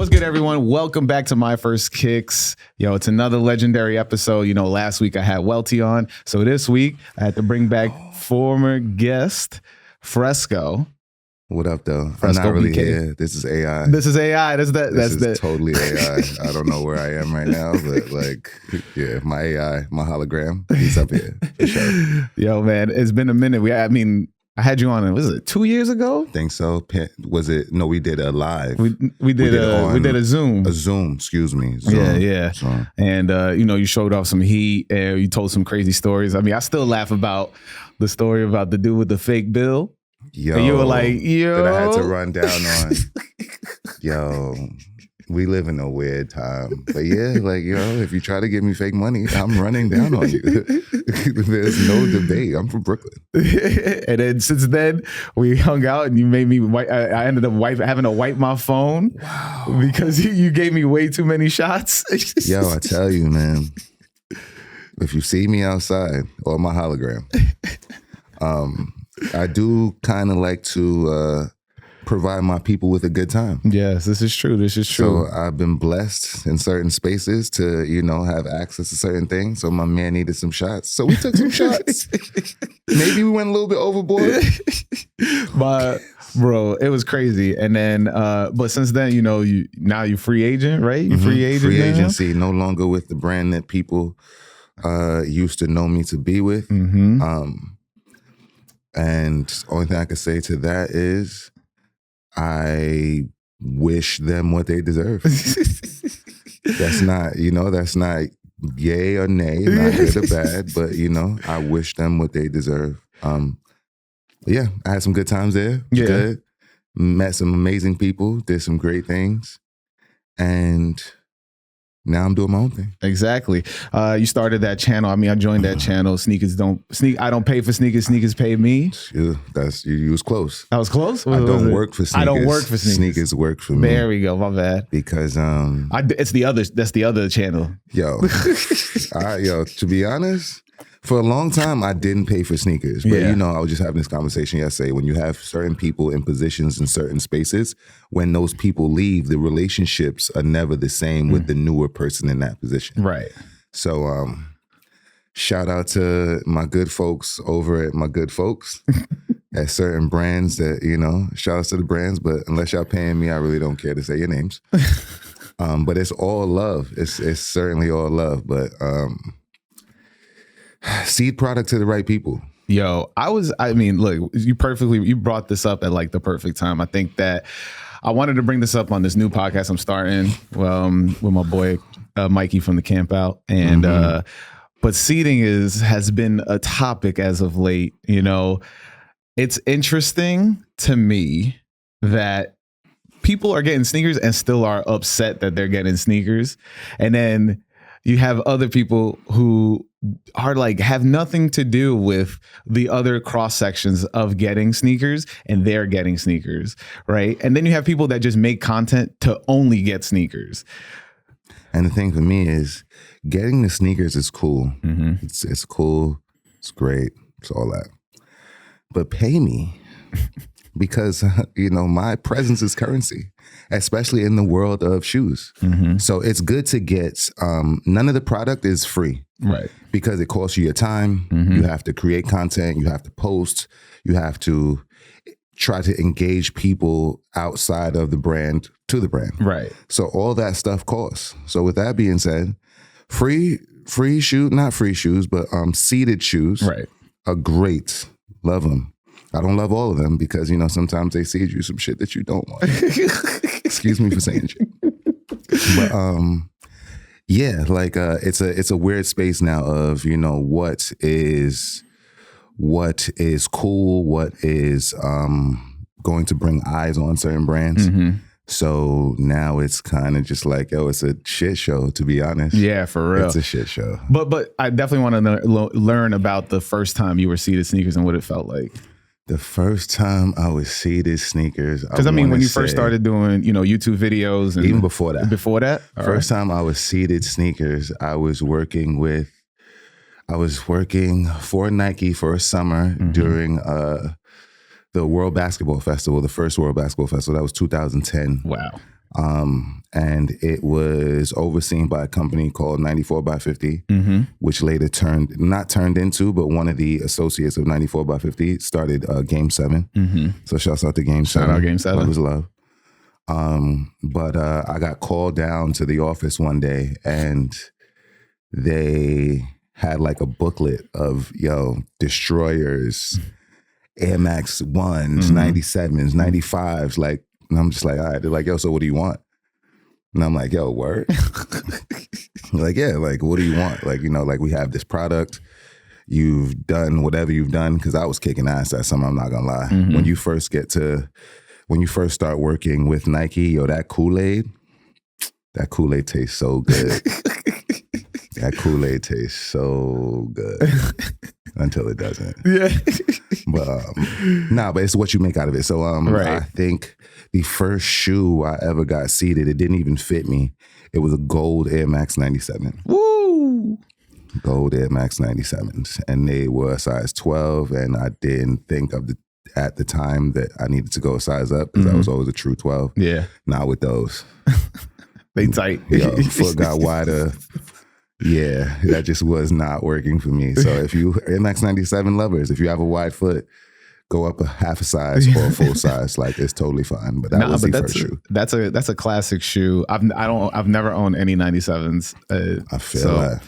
what's good, everyone? Welcome back to My First Kicks. It's another legendary episode. Last week I had Welty on. So this week I had to bring back former guest, Fresco. What up, though? Fresco I'm not really BK. here. This is AI. This is AI. This is totally AI. I don't know where I am right now, but my AI, my hologram, he's up here for sure. Yo, man, it's been a minute. I had you on, was it 2 years ago? Think so. Was it? No, we did a live. We did a Zoom. A Zoom, excuse me. Zoom. Yeah. So. And, you showed off some heat and you told some crazy stories. I still laugh about the story about the dude with the fake bill. Yo. And you were like, yo. That I had to run down on. Yo. We live in a weird time. But if you try to give me fake money, I'm running down on you. There's no debate. I'm from Brooklyn. And then since then, we hung out and you made me wipe. I ended up having to wipe my phone. Wow. Because you gave me way too many shots. Yo, I tell you, man. If you see me outside or my hologram, I do kind of like to provide my people with a good time. Yes, this is true. So I've been blessed in certain spaces to, have access to certain things. So my man needed some shots. So we took some shots. Maybe we went a little bit overboard. But bro, it was crazy. And then, but since then, you're free agent, right? You free agent Free now? agency, no longer with the brand that people used to know me to be with. Mm-hmm. And only thing I could say to that is I wish them what they deserve. That's not yay or nay, not good or bad, but I wish them what they deserve. I had some good times there. Yeah. Good. Met some amazing people, did some great things. And now I'm doing my own thing. Exactly. You started that channel. I joined that channel. I don't pay for sneakers. Sneakers pay me. You was close. I was close. I don't work for sneakers. I don't work for sneakers. Sneakers work for me. There we go. My bad. Because that's the other channel. Yo, to be honest, for a long time I didn't pay for sneakers. But I was just having this conversation yesterday. When you have certain people in positions in certain spaces, when those people leave, the relationships are never the same with the newer person in that position. Right. So shout out to my good folks over at my good folks at certain brands that, shout out to the brands, but unless y'all paying me, I really don't care to say your names. But it's all love. It's certainly all love. But seed product to the right people. Yo, look, you brought this up at the perfect time. I think that I wanted to bring this up on this new podcast I'm starting with my boy Mikey from the Camp Out. And but seeding has been a topic as of late. It's interesting to me that people are getting sneakers and still are upset that they're getting sneakers. And then you have other people who are have nothing to do with the other cross sections of getting sneakers and they're getting sneakers, right? And then you have people that just make content to only get sneakers. And the thing for me is getting the sneakers is cool. Mm-hmm. It's cool. It's great. It's all that. But pay me because, my presence is currency, especially in the world of shoes. Mm-hmm. So it's good to get, none of the product is free. Right. Because it costs you your time. Mm-hmm. You have to create content. You have to post. You have to try to engage people outside of the brand to the brand. Right. So all that stuff costs. So with that being said, free shoe, not free shoes, but seeded shoes are great. Love them. I don't love all of them because, sometimes they seed you some shit that you don't want. Excuse me for saying shit. But it's a weird space now of, what is cool, what is going to bring eyes on certain brands. Mm-hmm. So now it's kind of just it's a shit show, to be honest. Yeah, for real. It's a shit show. But I definitely want to learn about the first time you were seeded sneakers and what it felt like. The first time I was seeded sneakers, because when you first started doing, YouTube videos, and even before that, first time I was seeded sneakers, I was working for Nike for a summer during the World Basketball Festival, the first World Basketball Festival. That was 2010. Wow. And it was overseen by a company called 94 by 50, which later not turned into, but one of the associates of 94 by 50 started Game 7. So shouts out to Game 7. Shout out Game 7. Love is love. But I got called down to the office one day and they had like a booklet of, destroyers, Air Max 1s, 97s, 95s, like, and I'm just like, all right. They're like, so what do you want? And I'm like, word? Like, yeah, like, what do you want? Like, like we have this product. You've done whatever you've done, because I was kicking ass at some, I'm not gonna lie. When you first start working with Nike, that Kool-Aid tastes so good. That Kool-Aid tastes so good until it doesn't. Yeah. But it's what you make out of it. So right. I think the first shoe I ever got seated, it didn't even fit me. It was a gold Air Max 97. Woo! Gold Air Max 97s. And they were a size 12. And I didn't think at the time that I needed to go a size up, because I was always a true 12. Yeah. Not with those. They tight. Foot got wider. Yeah, that just was not working for me. So if you Air Max 97 lovers, if you have a wide foot, go up a half a size or a full size. Like, it's totally fine. But that was the first shoe. That's a classic shoe. I've never owned any 97s. I feel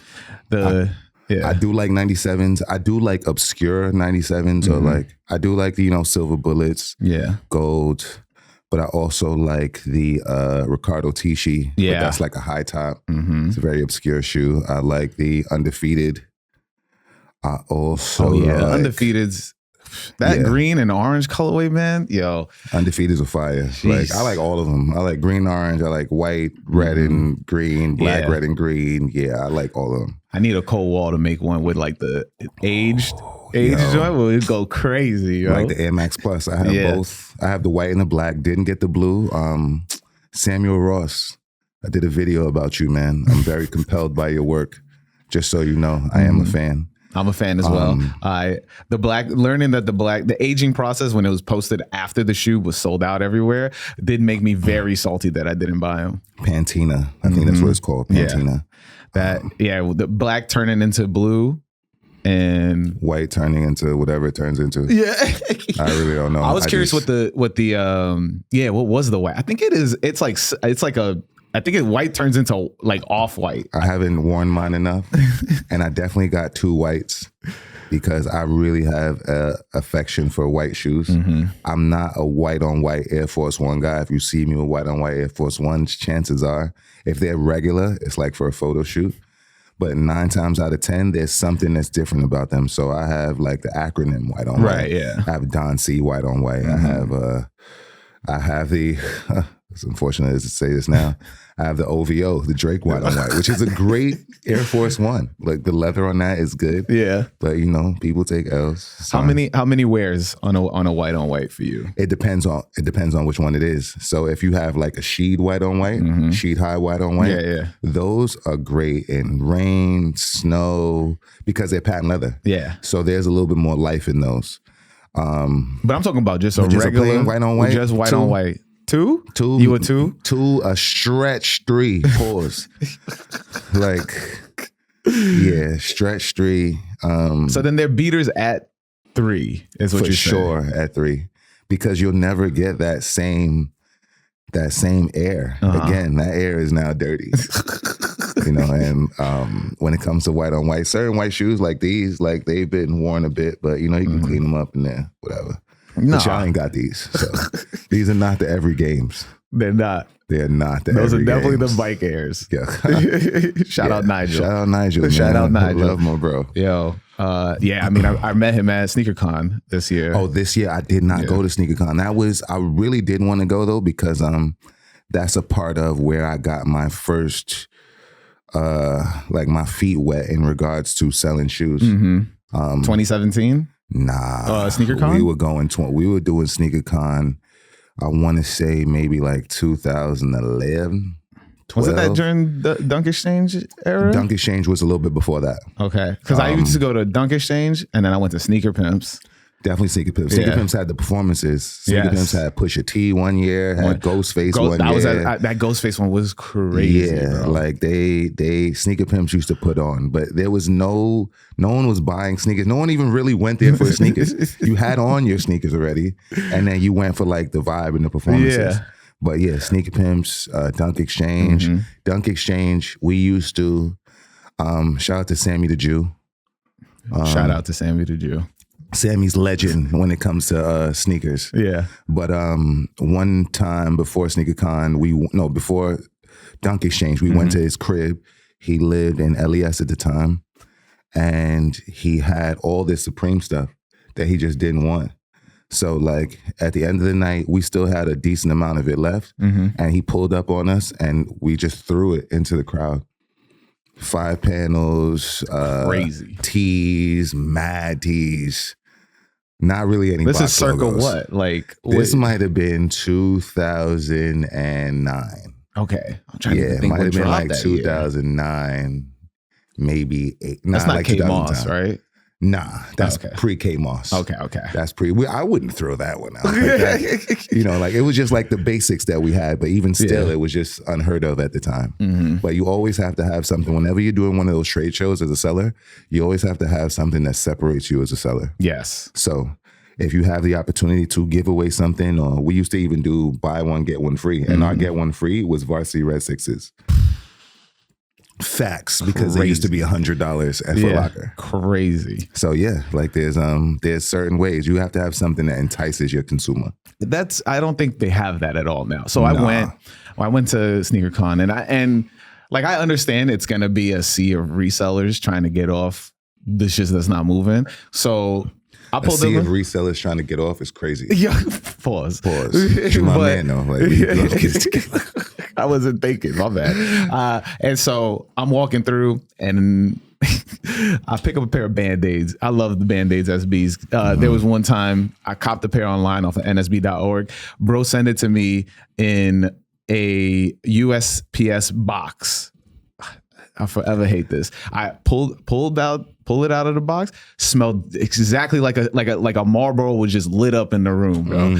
that. I do like 97s. I do like obscure 97s, or like I do like the silver bullets, gold. But I also like the Riccardo Tisci. Yeah. But that's like a high top. It's a very obscure shoe. I like the Undefeated. I also Undefeated's green and orange colorway, man. Undefeated's a fire. Like, I like all of them. I like green, orange. I like white, red, and green, black, red, and green. Yeah, I like all of them. I need a cold wall to make one with like the aged joint will go crazy, yo. Like the Air Max Plus. I have both. I have the white and the black. Didn't get the blue. Samuel Ross, I did a video about you, man. I'm very compelled by your work. Just so you know, I am a fan. I'm a fan as well. Learning that the aging process when it was posted after the shoe was sold out everywhere did make me very salty that I didn't buy them. Pantina, I think that's what it's called. Pantina. The black turning into blue. And white turning into whatever it turns into. Yeah. I really don't know. I was curious what was the white? I think white turns into like off-white. I haven't worn mine enough. And I definitely got 2 whites because I really have an affection for white shoes. I'm not a white on white Air Force One guy. If you see me with white on white Air Force Ones, chances are, if they're regular, it's like for a photo shoot. But 9 times out of 10, there's something that's different about them. So I have like the acronym white on white. Right, yeah. I have Don C white on white. I have the, it's unfortunate to say this now, I have the OVO, the Drake white on white, which is a great Air Force One. Like, the leather on that is good. Yeah. But people take L's. So how many wears on a white on white for you? It depends on which one it is. So if you have like a Sheed white on white, Sheed high white on white, those are great in rain, snow, because they're patent leather. Yeah. So there's a little bit more life in those. But I'm talking about just a regular white on white, just white on white. 2? You a 2? 2, a stretch 3. Pause. Stretch 3. So then they're beaters at 3, is what you're saying. For sure, at 3, because you'll never get that same air. Again, that air is now dirty. And when it comes to white on white, certain white shoes like these, like, they've been worn a bit, but you can clean them up in there, whatever. But y'all ain't got these. So these are not the every games. They're not. They're not the Those every are definitely games. the bike airs. Yeah. Shout out Nigel. Shout out Nigel. Shout out Nigel. Love my bro. Yo. I met him at SneakerCon this year. Oh, this year I did not go to SneakerCon. I really did want to go though, because that's a part of where I got my first my feet wet in regards to selling shoes. 2017? Nah. SneakerCon? We were doing SneakerCon, I want to say maybe like 2011. 12. Was it that during the Dunk Exchange era? Dunk Exchange was a little bit before that. Okay. Because I used to go to Dunk Exchange and then I went to Sneaker Pimps. Definitely Sneaker Pimps. Sneaker Pimps had the performances. Sneaker Pimps had Pusha T one year, had Ghostface one year. That Ghostface one was crazy. Yeah, bro. like they Sneaker Pimps used to put on, but there was no one was buying sneakers. No one even really went there for sneakers. You had on your sneakers already, and then you went for like the vibe and the performances. Yeah. But yeah, Sneaker Pimps, Dunk Exchange. Dunk Exchange, we used to, shout out to Sammy the Jew. Shout out to Sammy the Jew. Sammy's legend when it comes to sneakers. Yeah. But one time before SneakerCon, before Dunk Exchange, we went to his crib. He lived in LES at the time. And he had all this Supreme stuff that he just didn't want. So like at the end of the night, we still had a decent amount of it left. And he pulled up on us and we just threw it into the crowd. 5 panels, crazy tees, mad tees. Not really any. This box is circa logos. what? Like this might have been 2009. Okay, I'm trying to think. It might have been like 2009, year. Maybe 8. That's not like Kate Moss, right? Nah, that's pre-K Moss. Okay. That's I wouldn't throw that one out. Like that, like it was just like the basics that we had, but even still, it was just unheard of at the time. But you always have to have something. Whenever you're doing one of those trade shows as a seller, you always have to have something that separates you as a seller. Yes. So if you have the opportunity to give away something, or we used to even do buy one, get one free. And our get one free was Varsity Red Sixes. Facts, because they used to be $100 at Foot Locker. Crazy. So yeah, like there's certain ways you have to have something that entices your consumer. I don't think they have that at all now. So I went to SneakerCon and I understand it's gonna be a sea of resellers trying to get off the shit that's not moving. So I pulled a sea of resellers trying to get off is crazy. Yeah, pause. You're my man though. Like, I wasn't thinking, my bad. And so I'm walking through and I pick up a pair of Band-Aids. I love the Band-Aids SBs. There was one time I copped a pair online off of nsb.org. Bro sent it to me in a USPS box. I forever hate this. I pull it out of the box. Smelled exactly like a Marlboro was just lit up in the room, bro.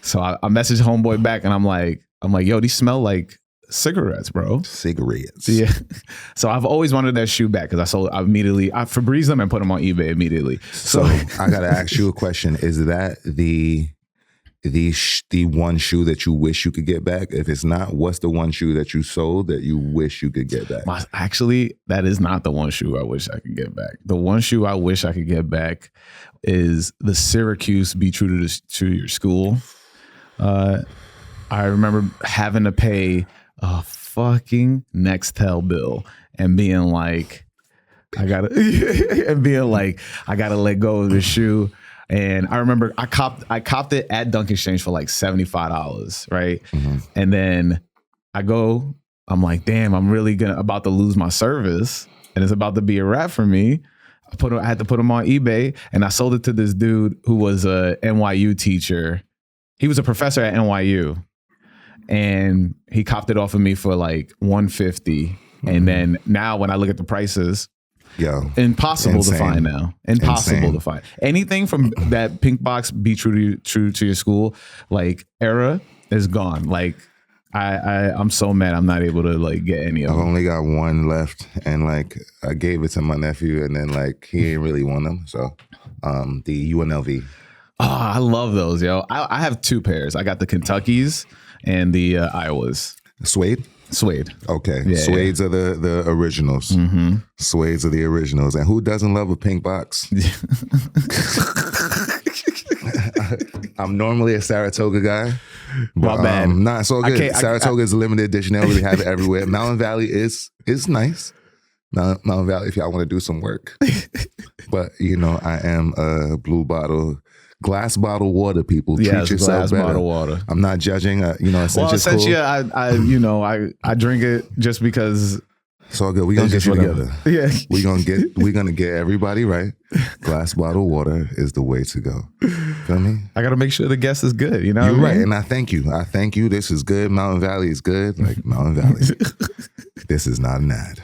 So I messaged homeboy back and I'm like, yo, these smell like cigarettes, bro. Cigarettes. Yeah. So I've always wanted that shoe back because I Febreze them and put them on eBay immediately. So I gotta ask you a question. Is that the one shoe that you wish you could get back? If it's not, what's the one shoe that you sold that you wish you could get back? Actually, that is not the one shoe I wish I could get back. The one shoe I wish I could get back is the Syracuse Be True to Your School. I remember having to pay a fucking Nextel bill and being like, I gotta let go of the shoe. And I remember I copped it at Dunk Exchange for like $75, right? And then I'm like, damn, I'm really about to lose my service and it's about to be a wrap for me. I had to put them on eBay and I sold it to this dude who was a NYU teacher. He was a professor at NYU and he copped it off of me for like $150. And then now when I look at the prices, impossible to find now. Impossible to find. Anything from that pink box Be True to Your School like era is gone. Like I'm so mad I'm not able to like get any of them. I've only got one left and like I gave it to my nephew and then like he ain't really want them. So the UNLV. Oh, I love those, yo. I have 2 pairs. I got the Kentuckys and the Iowas. Suede? Okay. Yeah, Suedes are the originals. Suedes are the originals. And who doesn't love a pink box? I'm normally a Saratoga guy. But, my bad. Nah, it's all good. Saratoga is a limited edition. They don't really have it everywhere. Mountain Valley is nice. Mountain Valley if y'all want to do some work. But, I am a blue bottle. Glass bottle water, people. Treat yourself better. Bottle water. I'm not judging. Essentially, I drink it just because. It's all good. We're gonna get you together. Yeah, we're gonna get everybody right. Glass bottle water is the way to go. Feel me? I gotta make sure the guest is good. You know, you're right, and I thank you. This is good. Mountain Valley is good. Like Mountain Valley. This is not an ad.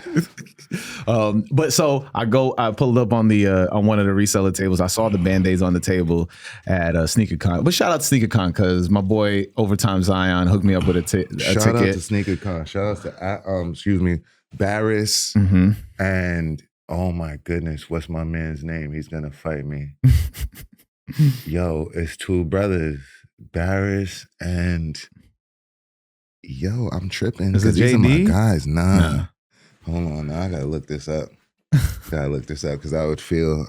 But so I pulled up on the on one of the reseller tables. I saw the Band-Aids on the table at SneakerCon. But shout out to SneakerCon because my boy Overtime Zion hooked me up with a ticket. Shout out to SneakerCon. Shout out to Barris and oh my goodness, what's my man's name? He's gonna fight me. Yo, it's two brothers, Barris and I'm tripping because these are my guys. Nah. Hold on, now I gotta look this up. Because I would feel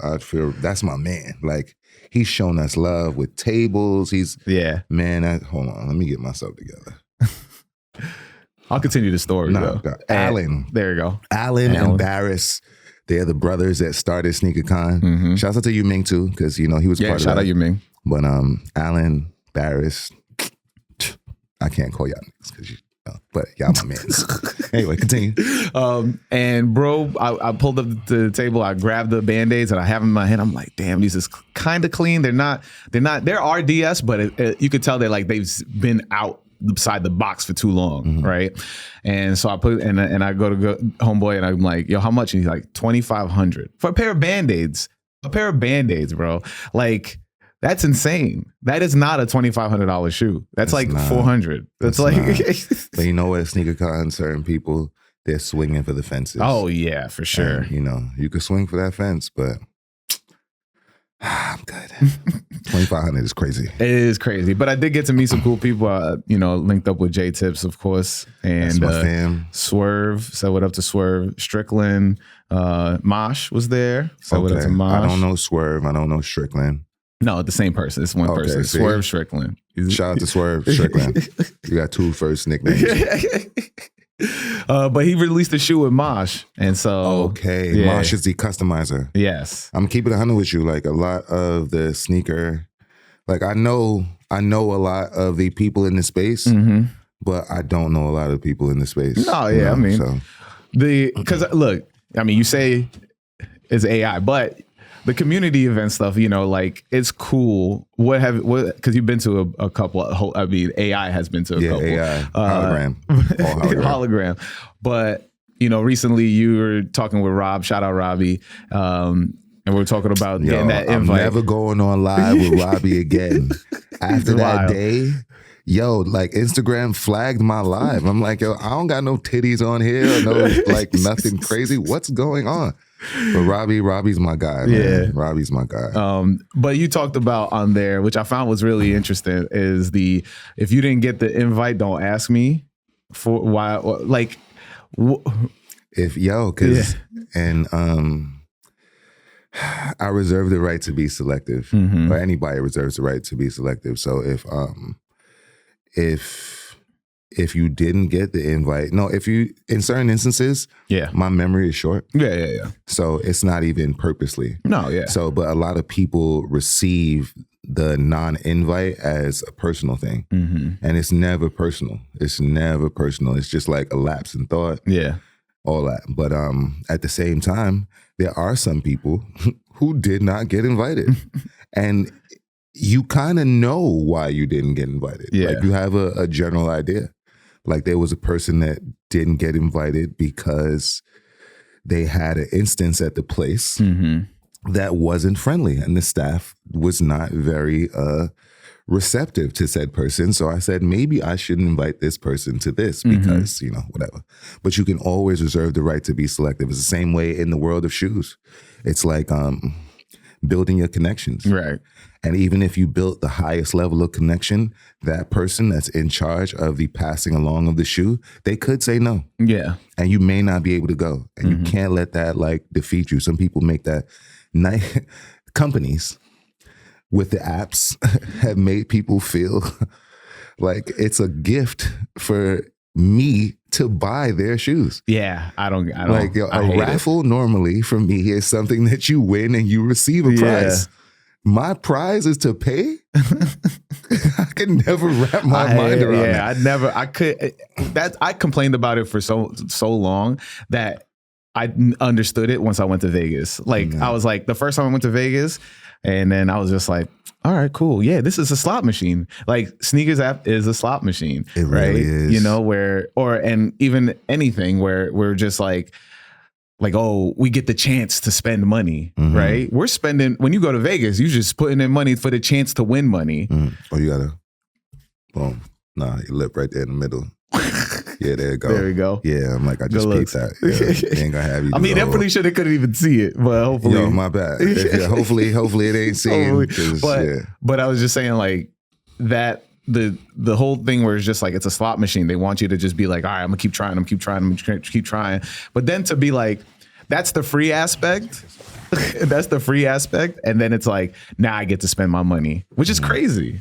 that's my man. Like he's shown us love with tables. Man. Hold on, let me get myself together. I'll continue the story. No, Alan. There you go. Alan and Barris. They're the brothers that started SneakerCon. Shout out to Yu Ming too, because he was part of that. Shout out Yu Ming. But Alan, Barris, I can't call y'all niggas because but y'all my mans. Anyway, continue. And bro, I pulled up to the table. I grabbed the Band-Aids and I have them in my hand. I'm like, damn, these is kind of clean. They're not. They're RDS, but you could tell they're like they've been out beside the box for too long, right? And so I put and I go to homeboy and I'm like, yo, how much? And he's like, $2,500 for a pair of Band-Aids. A pair of Band-Aids, bro. Like that's insane. That is not a $2,500 shoe. That's like $400. That's like. But you know what? SneakerCon, certain people they're swinging for the fences. Oh yeah, for sure. And, you could swing for that fence, but. I'm good. 2,500 is crazy. It is crazy, but I did get to meet some cool people. Linked up with J Tips, of course, and that's my fam. Swerve. So what up to Swerve? Strickland, Mosh was there. So what up to Mosh? I don't know Swerve. I don't know Strickland. No, the same person. It's one person. See? Swerve Strickland. Shout out to Swerve Strickland. You got two first nicknames. But he released a shoe with Mosh, and so Mosh is the customizer. Yes, I'm keeping 100 with you. Like a lot of the sneaker, like I know a lot of the people in the space, but I don't know a lot of people in the space. No, yeah, because look, I mean, you say it's AI, but the community event stuff, like it's cool. Because you've been to a couple. AI has been to a couple. AI hologram, hologram. But recently you were talking with Rob. Shout out Robbie. And we were talking about getting that invite. I'm never going on live with Robbie again. After that day, like Instagram flagged my live. I'm like, I don't got no titties on here, nothing crazy. What's going on? But Robbie's my guy, man. Yeah. Robbie's my guy. But you talked about on there, which I found was really interesting, is if you didn't get the invite, don't ask me for why. Like, I reserve the right to be selective, or anybody reserves the right to be selective. So if you didn't get the invite, in certain instances, my memory is short. Yeah. So it's not even purposely. No, yeah. So, but a lot of people receive the non-invite as a personal thing. And it's never personal. It's just like a lapse in thought. Yeah. All that. But at the same time, there are some people who did not get invited. And you kind of know why you didn't get invited. Yeah. Like you have a general idea. Like there was a person that didn't get invited because they had an instance at the place that wasn't friendly and the staff was not very receptive to said person. So I said, maybe I shouldn't invite this person to this because, whatever. But you can always reserve the right to be selective. It's the same way in the world of shoes. It's like building your connections. Right. And even if you built the highest level of connection, that person that's in charge of the passing along of the shoe, they could say no. Yeah. And you may not be able to go. And you can't let that defeat you. Some people make that companies with the apps have made people feel like it's a gift for me to buy their shoes. Yeah, I don't like a raffle normally for me is something that you win and you receive a prize. My prize is to pay. I can never wrap my mind around that. I complained about it for so long that I understood it once I went to Vegas. Like I was like, the first time I went to Vegas, and then I was just like, all right, cool. Yeah, this is a slot machine. Like Sneakers app is a slot machine. It really is. And even anything where we're just like, like, oh, we get the chance to spend money, right? We're spending, when you go to Vegas, you just putting in money for the chance to win money. Oh, you gotta, boom. Nah, your lip right there in the middle. Yeah, there you go. There we go. Yeah, I'm like, I just peeped that. Yeah, they ain't gonna have you. I mean, they're pretty sure they couldn't even see it, but hopefully. Yo, my bad. Hopefully it ain't seen. But I was just saying, like, that the whole thing where it's just like, it's a slot machine. They want you to just be like, all right, I'm gonna keep trying. Keep trying. But then to be like, that's the free aspect. That's the free aspect. And then it's like, now I get to spend my money, which is crazy.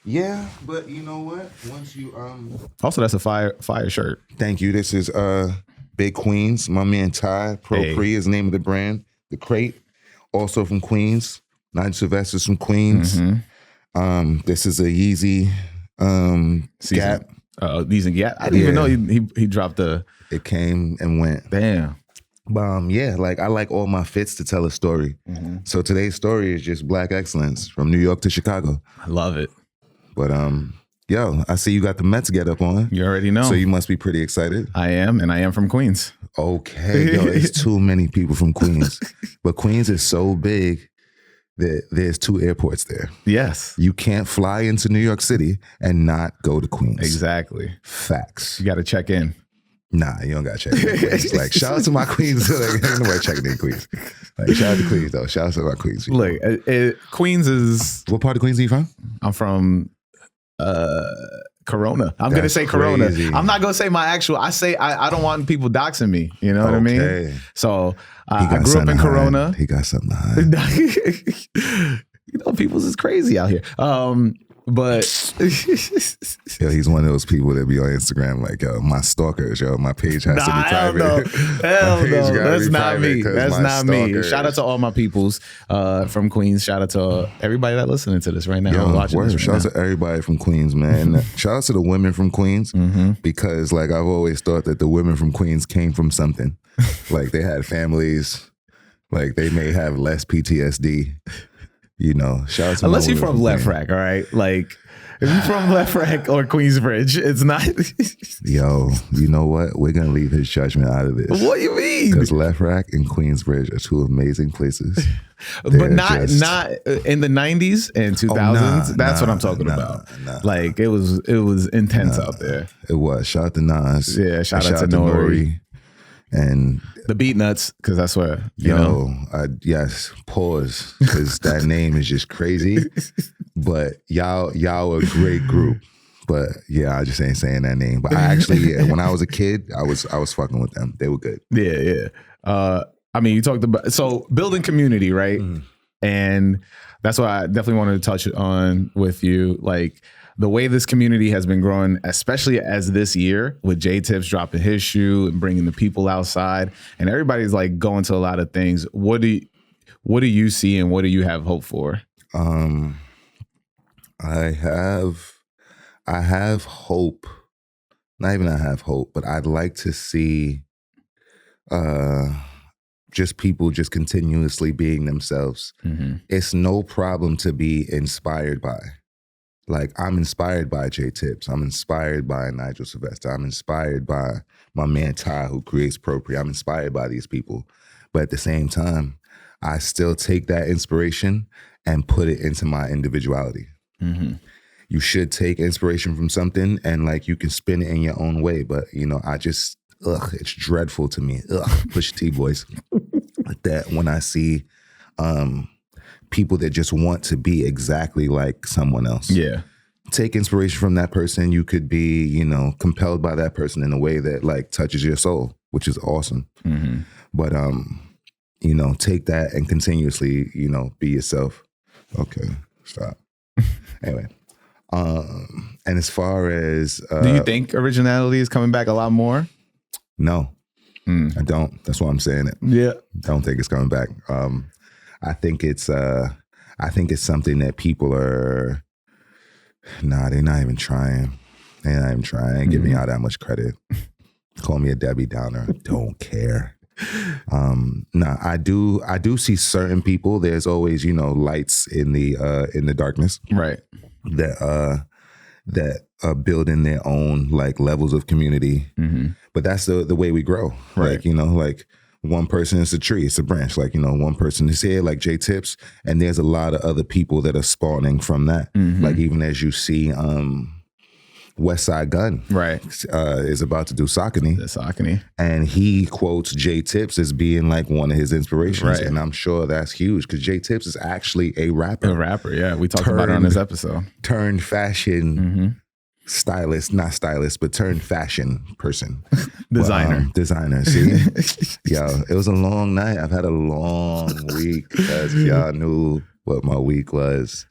Yeah, but you know what? Once you Also, that's a fire shirt. Thank you. This is Big Queens. My man Ty Pro-Pre is the name of the brand. The Crate, also from Queens. Nigel Sylvester's from Queens. This is a Yeezy Gap. Yeezy Gap. I didn't even know he dropped a. It came and went. Damn. Yeah, like I like all my fits to tell a story. So today's story is just Black excellence from New York to Chicago. I love it. But yo, I see you got the Mets get up on. You already know. So you must be pretty excited. I am, and I am from Queens. Okay, yo, there's too many people from Queens. But Queens is so big that there's 2 airports there. Yes. You can't fly into New York City and not go to Queens. Exactly. Facts. You got to check in. Nah, you don't got to check in Queens. Like, shout out to my Queens. Like, ain't nobody checking in Queens. Like, shout out to Queens, though. Shout out to my Queens people. Look, Queens is... What part of Queens are you from? I'm from... Corona. I'm going to say Corona. Crazy. I'm not going to say my actual. I don't want people doxing me. You know what I mean? So I grew up in Corona. He got something to hide. You know, people's is crazy out here. But yo, he's one of those people that be on Instagram like, yo, my stalkers, yo, my page has to be private. Hell no. That's not me. That's not me. Shout out to all my peoples from Queens. Shout out to everybody that listening to this right now. Yo, watching this right shout out to everybody from Queens, man. Shout out to the women from Queens because like I've always thought that the women from Queens came from something. Like they had families, like they may have less PTSD. You know, shout out to unless you're from Left Rack, all right? Like, if you're from Left Rack or Queensbridge, it's not. Yo, you know what? We're going to leave his judgment out of this. What do you mean? Because Left Rack and Queensbridge are 2 amazing places. But not in the 90s and 2000s. That's what I'm talking about. Like, it was intense out there. It was. Shout out to Nas. Yeah, shout out to Nori. And the Beat Nuts, because that's where yes, pause, because that name is just crazy. But y'all are a great group. But yeah, I just ain't saying that name. But I actually, when I was a kid, I was fucking with them. They were good. Yeah. I mean, you talked about building community, right? And that's what I definitely wanted to touch on with you, like. The way this community has been growing, especially as this year with J-Tips dropping his shoe and bringing the people outside, and everybody's like going to a lot of things. What do you see and what do you have hope for? I have hope. Not even I have hope, but I'd like to see just people just continuously being themselves. It's no problem to be inspired by. Like, I'm inspired by J-Tips. I'm inspired by Nigel Sylvester. I'm inspired by my man Ty, who creates Pro-Pre. I'm inspired by these people. But at the same time, I still take that inspiration and put it into my individuality. You should take inspiration from something and, like, you can spin it in your own way. But, you know, it's dreadful to me. Push T boys. That when I see people that just want to be exactly like someone else. Yeah. Take inspiration from that person. You could be, you know, compelled by that person in a way that like touches your soul, which is awesome. But, you know, take that and continuously, you know, be yourself. Okay, stop. Anyway. And as far as... do you think originality is coming back a lot more? No, I don't. That's why I'm saying it. Yeah. I don't think it's coming back. I think it's something that people are, they're not even trying. They're not even trying. Give me all that much credit. Call me a Debbie Downer. Don't care. I do see certain people. There's always, you know, lights in the darkness. Right. That are building their own like levels of community. But that's the way we grow. Right. Like, you know, like one person is a tree, it's a branch. Like, one person is here, like J Tips, and there's a lot of other people that are spawning from that. Like, even as you see West Side Gun right is about to do Saucony. The Saucony. And he quotes J Tips as being like one of his inspirations. Right. And I'm sure that's huge because J Tips is actually a rapper. A rapper, yeah. We talked about it on this episode. Turned fashion stylist, not stylist, but turned fashion person. Designer. Designer, see? Yo, it was a long night. I've had a long week because y'all knew what my week was.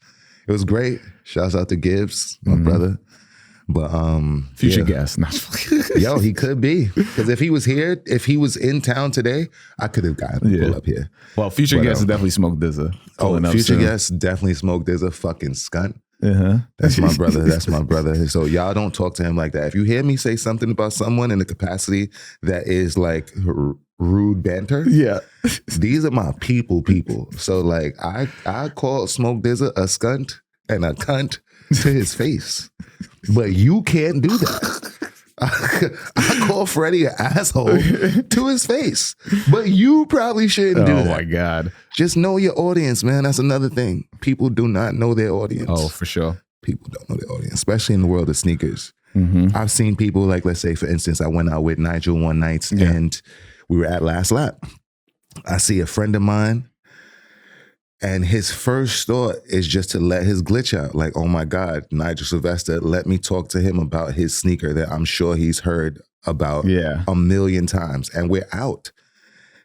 It was great. Shouts out to Gibbs, my brother. But future guest. Yo, he could be. Because if he was here, if he was in town today, I could have gotten him to pull up here. Well, future guest is definitely SmokeDZA. Future guest definitely SmokeDZA, fucking skunt. Uh-huh. That's my brother. That's my brother. So y'all don't talk to him like that. If you hear me say something about someone in the capacity that is like rude banter, these are my people. So like I call SmokeDZA a skunt and a cunt to his face, but you can't do that. I call Freddie an asshole to his face, but you probably shouldn't do that. Oh my God. Just know your audience, man. That's another thing. People do not know their audience. Oh, for sure. People don't know their audience, especially in the world of sneakers. I've seen people like, let's say, for instance, I went out with Nigel one night and we were at Last Lap. I see a friend of mine and his first thought is just to let his glitch out. Like, oh my God, Nigel Sylvester, let me talk to him about his sneaker that I'm sure he's heard about a million times. And we're out.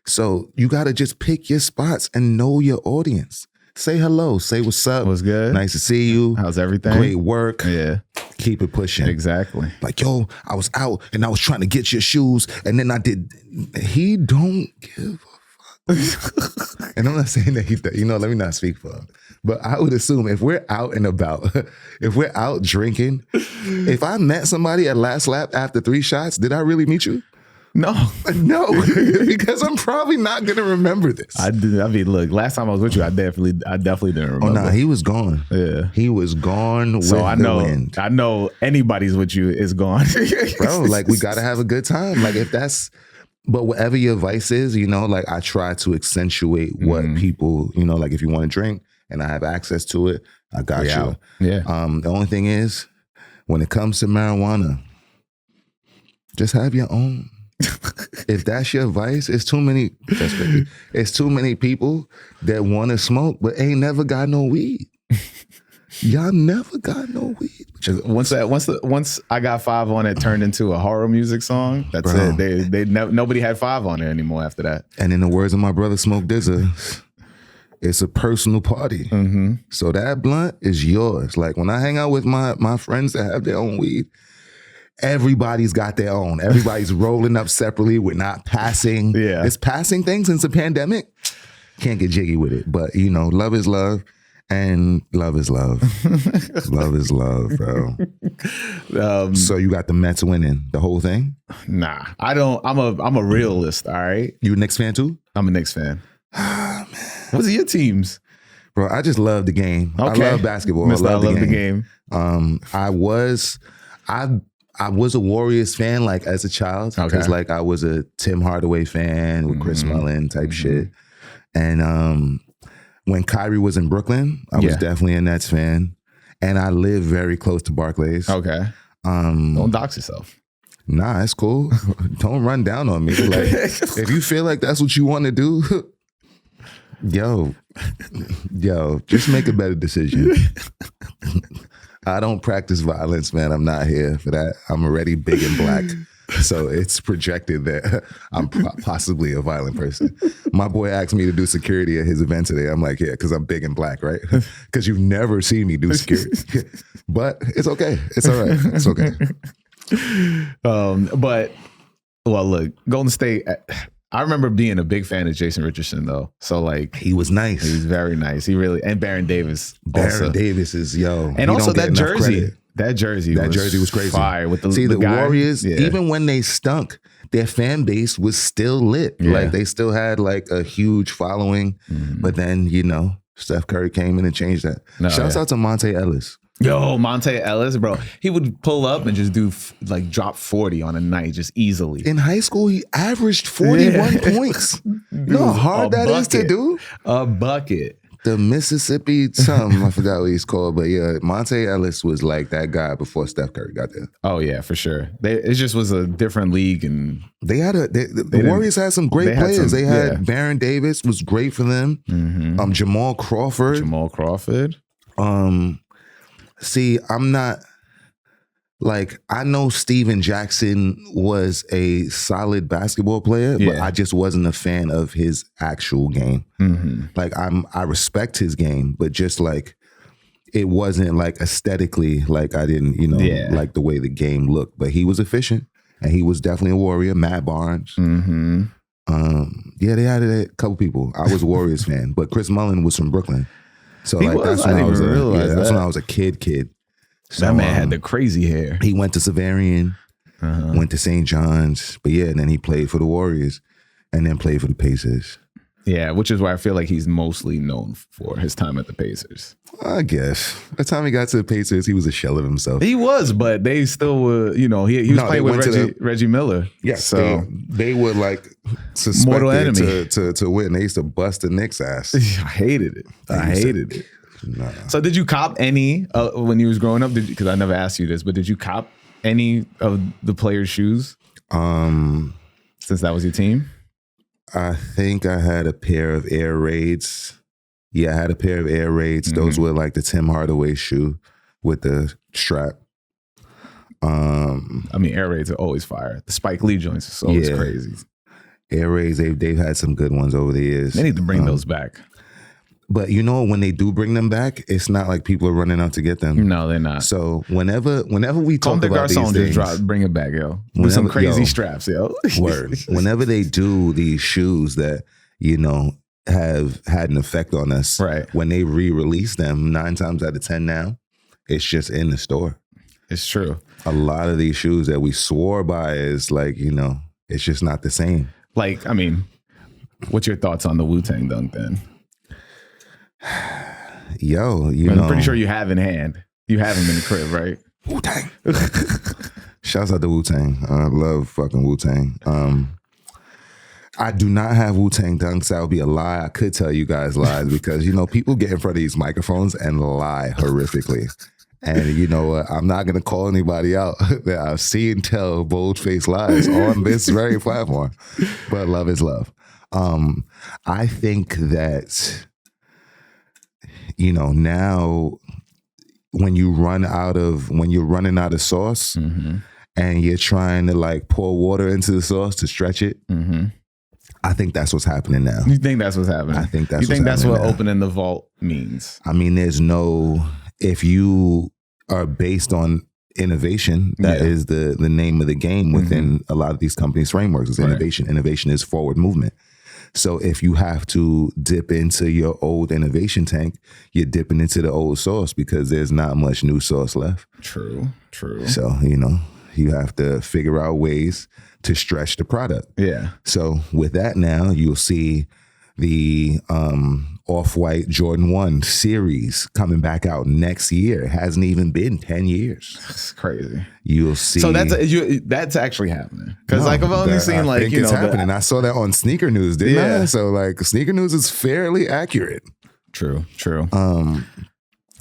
So you got to just pick your spots and know your audience. Say hello. Say what's up. What's good? Nice to see you. How's everything? Great work. Yeah. Keep it pushing. Exactly. Like, yo, I was out and I was trying to get your shoes and then I did. He don't give a fuck. And I'm not saying that let me not speak for him. But I would assume if we're out and about, if we're out drinking, if I met somebody at Last Lap after 3 shots, did I really meet you? No, because I'm probably not gonna remember this. I mean, look, last time I was with you, I definitely didn't remember. Oh no, he was gone. Yeah, he was gone with the wind. I know anybody's with you is gone, bro. Like we gotta have a good time. Like if that's, but whatever your vice is, like I try to accentuate what people, like if you want to drink and I have access to it, I got you. Yeah. The only thing is, when it comes to marijuana, just have your own. If that's your vice, it's too many. It's too many people that want to smoke but ain't never got no weed. Y'all never got no weed. Once I got 5 on it, turned into a horror music song. That's it. Nobody had 5 on it anymore after that. And in the words of my brother SmokeDZA, it's a personal party. So that blunt is yours. Like when I hang out with my friends that have their own weed, everybody's got their own. Everybody's rolling up separately. We're not passing. Yeah. It's passing things since the pandemic. Can't get jiggy with it. But, love is love. And love is love. Love is love, bro. So you got the Mets winning the whole thing? Nah, I don't. I'm a realist, all right? You a Knicks fan too? I'm a Knicks fan. Ah, man. What's your teams? Bro, I just love the game. Okay. I love basketball. I love the game. I was a Warriors fan like as a child because like I was a Tim Hardaway fan with Chris Mullin type shit. And when Kyrie was in Brooklyn, I was definitely a Nets fan. And I live very close to Barclays. Okay. Don't dox yourself. Nah, it's cool. Don't run down on me. Like if you feel like that's what you want to do, yo, just make a better decision. I don't practice violence, man. I'm not here for that. I'm already big and black. So it's projected that I'm possibly a violent person. My boy asked me to do security at his event today. I'm like, yeah, because I'm big and black, right? Because you've never seen me do security. But it's okay. It's all right. It's okay. But, well, look, Golden State, I remember being a big fan of Jason Richardson, though. So, like, he was nice. He was very nice. He really, and Baron Davis. Baron Davis is, and also that jersey. That jersey was crazy. Fire with the Warriors, even when they stunk, their fan base was still lit. Yeah. Like they still had like a huge following. But then, Steph Curry came in and changed that. Shouts out to Monte Ellis. Yo, Monte Ellis, bro. He would pull up and just do like drop 40 on a night just easily. In high school, he averaged 41 points. You know how hard that is to do? A bucket. The Mississippi something, I forgot what he's called, but yeah, Monte Ellis was like that guy before Steph Curry got there. Oh yeah, for sure. It just was a different league, and they had the Warriors had some great players. They had Baron Davis was great for them. Mm-hmm. Jamal Crawford. See, I'm not like, I know Steven Jackson was a solid basketball player, but I just wasn't a fan of his actual game. Mm-hmm. Like I respect his game, but just like it wasn't like aesthetically, like I didn't, like the way the game looked. But he was efficient and he was definitely a Warrior. Matt Barnes. Mm-hmm. They had a couple people. I was a Warriors fan, but Chris Mullin was from Brooklyn. So like that's when I was a kid. So, that man had the crazy hair. He went to Savarian, went to St. John's, but and then he played for the Warriors and then played for the Pacers. Yeah, which is why I feel like he's mostly known for his time at the Pacers. I guess. By the time he got to the Pacers, he was a shell of himself. He was, but they still were, he was playing with Reggie Miller. Yes, so they were like suspected to win. They used to bust the Knicks' ass. I hated it. I hated it. Nah. So did you cop any when you was growing up? Because I never asked you this, but did you cop any of the players' shoes? Since that was your team? I think I had a pair of Air Raids. Yeah, I had a pair of Air Raids. Mm-hmm. Those were like the Tim Hardaway shoe with the strap. Air Raids are always fire. The Spike Lee joints are always crazy. Air Raids, they've had some good ones over the years. They need to bring those back. But when they do bring them back, it's not like people are running out to get them. No, they're not. So whenever we talk about these things, just bring it back, yo. With some crazy straps, yo. Word. Whenever they do these shoes that, have had an effect on us, right? When they re-release them, 9 times out of 10 now, it's just in the store. It's true. A lot of these shoes that we swore by is like, it's just not the same. Like, what's your thoughts on the Wu-Tang Dunk then? Yo, I'm pretty sure you have in hand. You have them in the crib, right? Wu-Tang. Shouts out to Wu-Tang. I love fucking Wu-Tang. I do not have Wu-Tang Dunks. That would be a lie. I could tell you guys lies because, people get in front of these microphones and lie horrifically. And you know what? I'm not going to call anybody out that I've seen tell bold-faced lies on this very platform. But love is love. I think that... now when you're running out of sauce and you're trying to like pour water into the sauce to stretch it, I think that's what's happening now. You think that's what's happening? I think that's what opening the vault means? If you are based on innovation, that is the name of the game within a lot of these companies' frameworks is innovation. Right. Innovation is forward movement. So if you have to dip into your old innovation tank, you're dipping into the old sauce because there's not much new sauce left. True. So, you have to figure out ways to stretch the product. Yeah. So with that now, you'll see the Off-White Jordan 1 series coming back out next year. It hasn't even been 10 years. That's crazy. You'll see. So that's actually happening. Because I've only seen it's happening. I saw that on Sneaker News, didn't I? So Sneaker News is fairly accurate. True.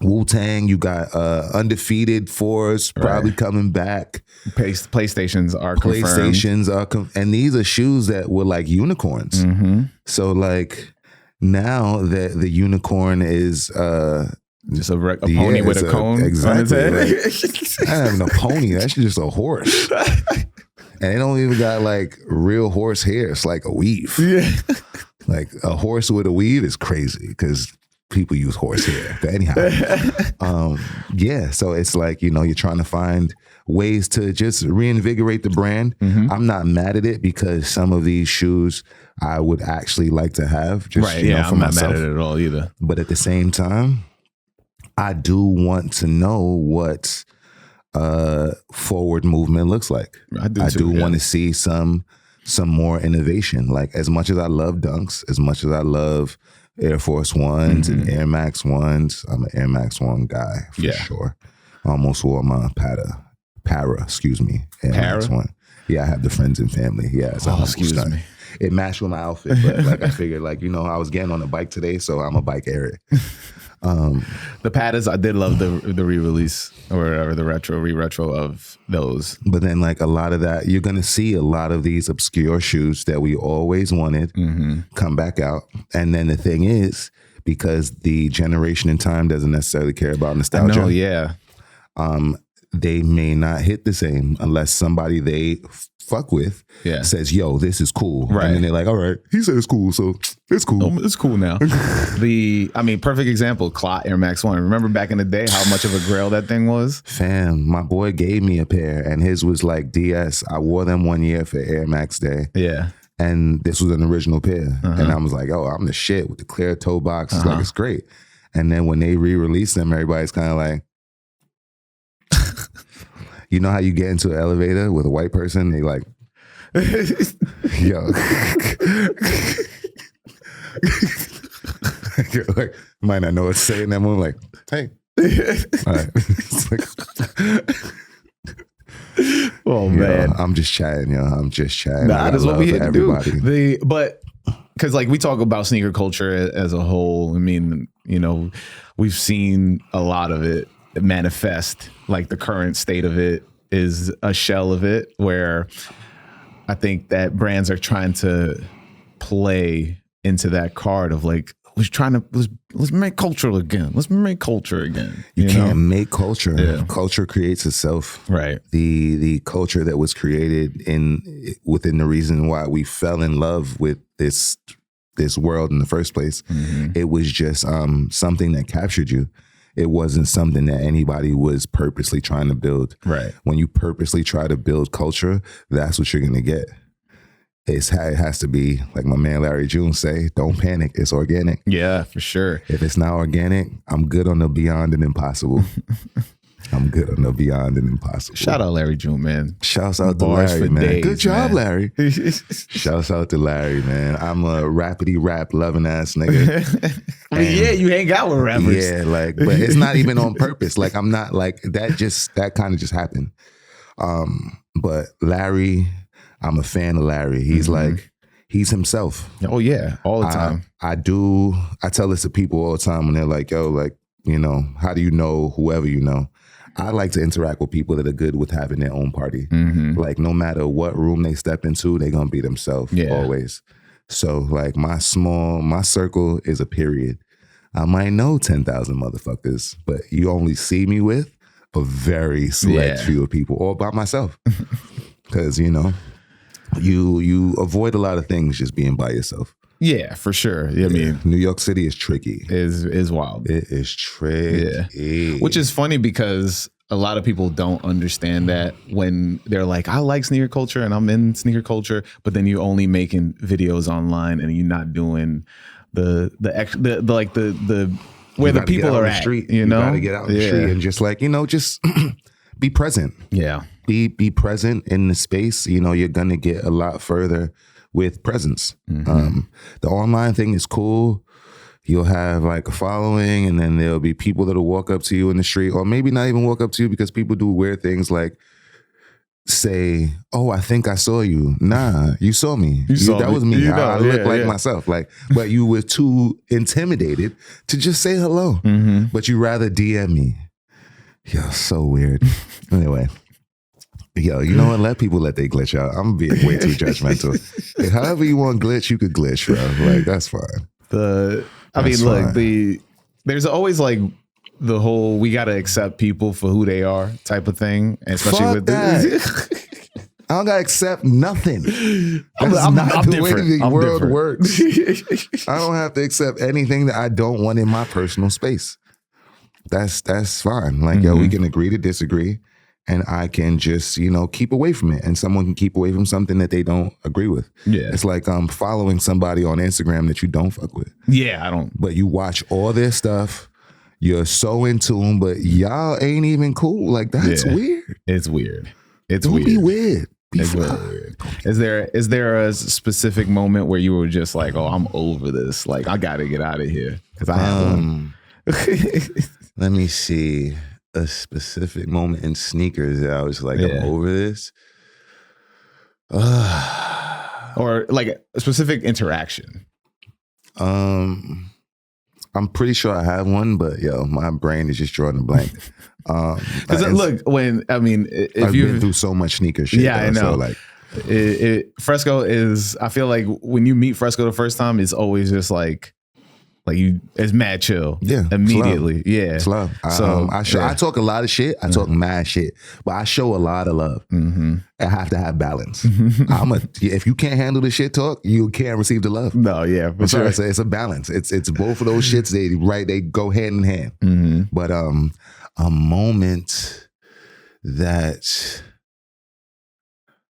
Wu-Tang, you got Undefeated Force probably coming back. PlayStations are confirmed. And these are shoes that were like unicorns. Mm-hmm. So now that the unicorn is just a pony with a cone exactly, on its head. I don't have no pony. That's just a horse. And they don't even got like real horse hair. It's like a weave. Yeah. Like a horse with a weave is crazy because people use horse hair. But anyhow, so it's like, you're trying to find ways to just reinvigorate the brand. Mm-hmm. I'm not mad at it because some of these shoes I would actually like to have just, for I'm myself. not mad at it at all either. But at the same time, I do want to know what forward movement looks like. I do want to see some more innovation. Like as much as I love dunks, as much as I love Air Force Ones and Air Max Ones. I'm an Air Max One guy for sure. I almost wore my Air Max One. Yeah, I have the friends and family. Yeah, it's a humble stunt. Me. It matched with my outfit, but like I figured, like, you know, I was getting on a bike today, so I'm a bike Eric. The Pattas, I did love the re-release or whatever, the retro of those. But then like a lot of that, you're going to see a lot of these obscure shoes that we always wanted come back out. And then the thing is, because the generation in time doesn't necessarily care about nostalgia. I know, yeah. They may not hit the same unless somebody they fuck with says, yo, this is cool. Right. And then they're like, all right, he said it's cool, so it's cool. Oh, it's cool now. Perfect example, Clot Air Max One. Remember back in the day how much of a grail that thing was? Fam, my boy gave me a pair and his was like DS. I wore them 1 year for Air Max Day. Yeah. And this was an original pair. And I was like, oh, I'm the shit with the clear toe box. It's like, it's great. And then when they re-released them, everybody's kind of like, you know how you get into an elevator with a white person? They like, yo. Like, might not know what to say in that moment. Like, hey. All right. It's like, oh, man. I'm just chatting, yo. I'm just chatting. Nah, that's what we had to do. But because like we talk about sneaker culture as a whole. I mean, you know, we've seen a lot of it manifest. Like the current state of it is a shell of it, where I think that brands are trying to play into that card of like, let's make culture again. Let's make culture again. You can't make culture. Yeah. Culture creates itself. Right. The culture that was created within the reason why we fell in love with this world in the first place. It was just something that captured you. It wasn't something that anybody was purposely trying to build. Right. When you purposely try to build culture, that's what you're going to get. It has to be, like my man Larry June say, don't panic. It's organic. Yeah, for sure. If it's not organic, I'm good on the beyond and impossible. I'm good on the beyond and impossible. Shout out Larry June, man. Shouts out to Larry, man. Days, good job, man. Larry. Shouts out to Larry, man. I'm a rapidy rap loving ass nigga. Yeah, you hang out with rappers. Yeah, like, but it's not even on purpose. Like, I'm not like that kind of just happened. But Larry, I'm a fan of Larry. He's like, he's himself. Oh yeah, all the time. I tell this to people all the time when they're like, yo, like, you know, how do you know whoever you know? I like to interact with people that are good with having their own party. Like no matter what room they step into, they're gonna be themselves always. So like my circle is a period. I might know 10,000 motherfuckers, but you only see me with a very select few of people, all by myself. Because, you know, you avoid a lot of things just being by yourself. Yeah, for sure. I mean, New York City is tricky. Is wild. It is tricky. Yeah. Which is funny because a lot of people don't understand that when they're like, I like sneaker culture and I'm in sneaker culture, but then you're only making videos online and you're not doing the where the people are at. Street. You know, gotta get out in the street and just like, you know, just be present. Yeah. Be present in the space. You know, you're gonna get a lot further with presence. The online thing is cool. You'll have like a following, and then there'll be people that'll walk up to you in the street, or maybe not even walk up to you because people do weird things like say, "Oh, I think I saw you." Nah, you saw me. That was me. You know, I look like myself. Like, but you were too intimidated to just say hello. But you rather DM me. Yo, so weird. Anyway. Yo, you know what? Let people let they glitch out. I'm being way too judgmental. However you want glitch, you could glitch, bro. Like, that's fine. There's always like the whole we gotta accept people for who they are type of thing, especially Fuck with that. I don't gotta accept nothing. That's I'm not the way different. the world works. I don't have to accept anything that I don't want in my personal space. That's fine. Like, yo, we can agree to disagree. And I can just, you know, keep away from it. And someone can keep away from something that they don't agree with. Yeah. It's like following somebody on Instagram that you don't fuck with. Yeah, I don't. But you watch all their stuff. You're so in tune, but y'all ain't even cool. Like, that's weird. It's weird. Don't be weird. Is there a specific moment where you were just like, oh, I'm over this, like I gotta get out of here? Because I have one. Let me see a specific moment in sneakers that I was like, I'm over this. Or like a specific interaction. I'm pretty sure I have one, but my brain is just drawing a blank. Because look, if I've been through so much sneaker shit. Yeah, I know. So like, Fresco is. I feel like when you meet Fresco the first time, it's always just like it's mad chill. Yeah, immediately. Slow. Yeah, slow. So I talk a lot of shit. I talk mad shit, but I show a lot of love. I have to have balance. If you can't handle the shit talk, you can't receive the love. No, yeah, for sure. It's a balance. It's both of those shits. They go hand in hand. But a moment that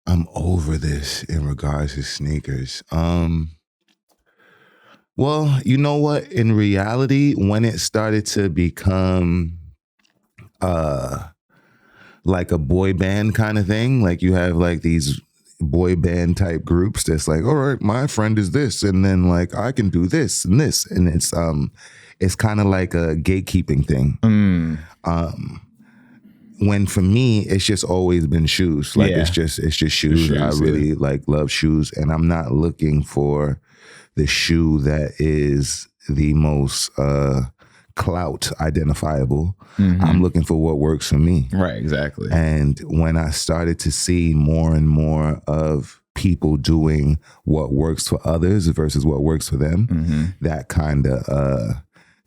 I'm over this in regards to sneakers. Well, you know what? In reality, when it started to become like a boy band kind of thing, like you have like these boy band type groups that's like, all right, my friend is this, and then like I can do this and this, and it's kind of like a gatekeeping thing. When for me, it's just always been shoes. Like it's just shoes. I really like love shoes, and I'm not looking for the shoe that is the most clout identifiable. I'm looking for what works for me. Right, exactly. And when I started to see more and more of people doing what works for others versus what works for them, that kind of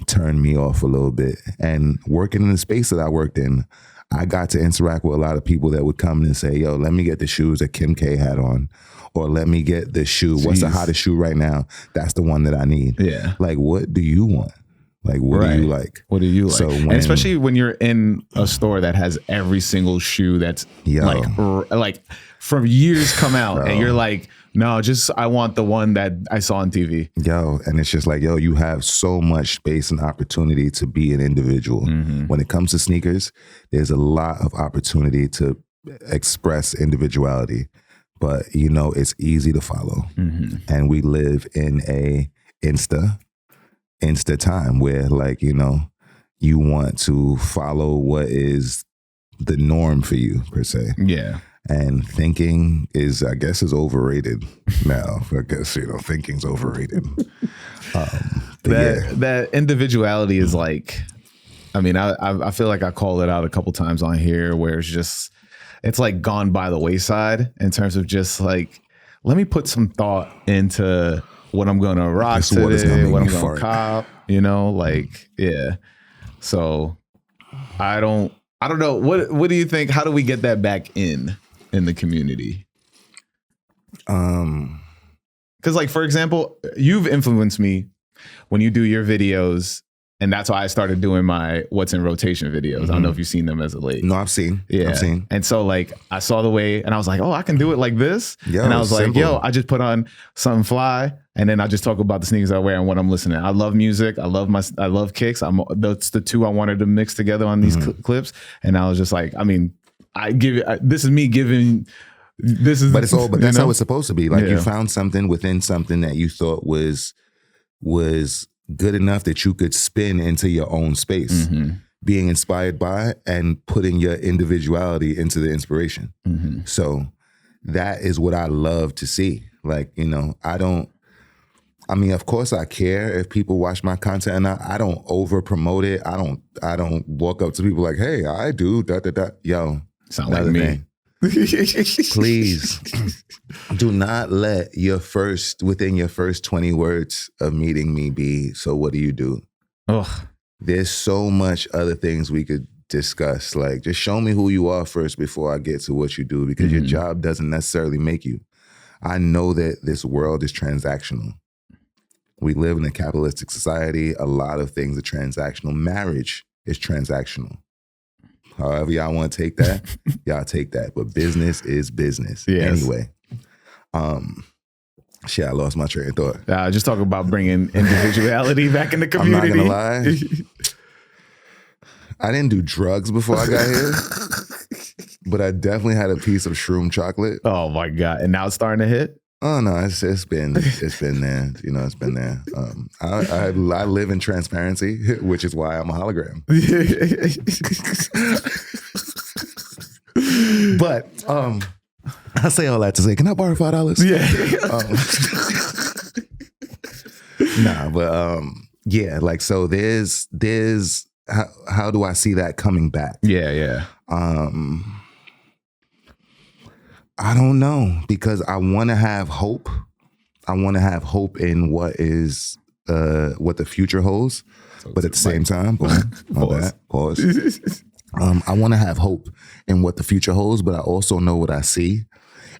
turned me off a little bit. And working in the space that I worked in, I got to interact with a lot of people that would come in and say, yo, let me get the shoes that Kim K had on. Or let me get the shoe. Jeez. What's the hottest shoe right now? That's the one that I need. Yeah. Like, what do you want? Like, what do you like? What do you like? So and especially when you're in a store that has every single shoe that's like from years come out, and you're like, no, I want the one that I saw on TV. And it's just like, you have so much space and opportunity to be an individual. When it comes to sneakers, there's a lot of opportunity to express individuality. But, it's easy to follow. And we live in a insta time where, like, you want to follow what is the norm for you, per se. Yeah. And thinking is overrated now. I guess, thinking's overrated. That individuality is like, I feel like I called it out a couple times on here where it's like gone by the wayside in terms of just like, let me put some thought into what I'm going to rock today, what I'm going to cop, So I don't know. What do you think? How do we get that back in the community? Because like, for example, you've influenced me when you do your videos. And that's why I started doing my What's in Rotation videos. I don't know if you've seen them as of late. No, I've seen. Yeah. I've seen. And so like, I saw the way and I was like, oh, I can do it like this. And I was like, I just put on something fly. And then I just talk about the sneakers I wear and what I'm listening to. I love music. I love kicks. That's the two I wanted to mix together on these clips. And I was just like, this is me giving. But that's how it's supposed to be. Like you found something within something that you thought was good enough that you could spin into your own space, being inspired by and putting your individuality into the inspiration. So that is what I love to see. Like, of course I care if people watch my content and I don't over promote it. I don't walk up to people like, hey, I do Yo, sound like me. Please do not let within your first 20 words of meeting me be, so what do you do? There's so much other things we could discuss. Like, just show me who you are first before I get to what you do, because your job doesn't necessarily make you. I know that this world is transactional. We live in a capitalistic society. A lot of things are transactional. Marriage is transactional. However y'all want to take that, y'all take that. But business is business. Yes. Anyway. I lost my train of thought. Just talk about bringing individuality back in the community. I'm not going to lie. I didn't do drugs before I got here. but I definitely had a piece of shroom chocolate. Oh my God. And now it's starting to hit? Oh no, it's been there. You know, it's been there. I live in transparency, which is why I'm a hologram. But I say all that to say, can I borrow $5? Yeah. Nah, but yeah, like so. There's how do I see that coming back? Yeah. I don't know, because I want to have hope. I want to have hope in what the future holds. But at the same time, pause. I want to have hope in what the future holds, but I also know what I see.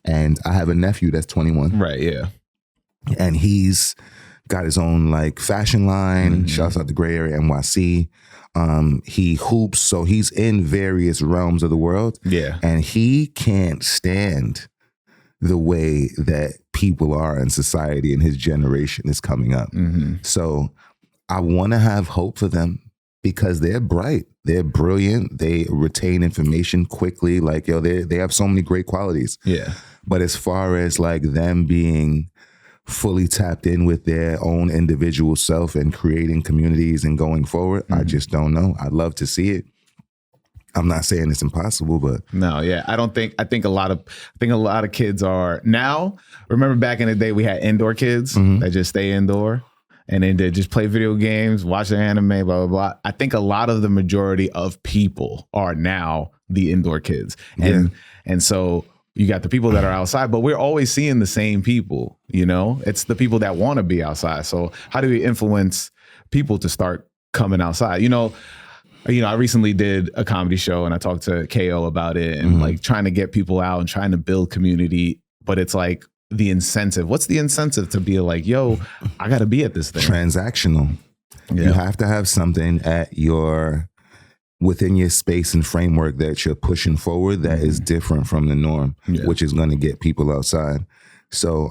And I have a nephew that's 21. Right, yeah. And he's got his own like fashion line. Shouts out to Gray Area NYC. He hoops, so he's in various realms of the world. Yeah. And he can't stand the way that people are in society and his generation is coming up. So I want to have hope for them because they're bright. They're brilliant. They retain information quickly. Like, yo, they have so many great qualities. Yeah. But as far as like them being fully tapped in with their own individual self and creating communities and going forward, I just don't know. I'd love to see it. I'm not saying it's impossible, but no, yeah. I think a lot of kids are now. Remember back in the day we had indoor kids that just stay indoor and then they just play video games, watch their anime, blah, blah, blah. I think a lot of the majority of people are now the indoor kids. And so you got the people that are outside, but we're always seeing the same people, you know? It's the people that want to be outside. So how do we influence people to start coming outside? You know, I recently did a comedy show and I talked to KO about it and like trying to get people out and trying to build community, but it's like the incentive. What's the incentive to be like, yo, I got to be at this thing? Transactional. Yeah. You have to have something within your space and framework that you're pushing forward that is different from the norm, which is going to get people outside. So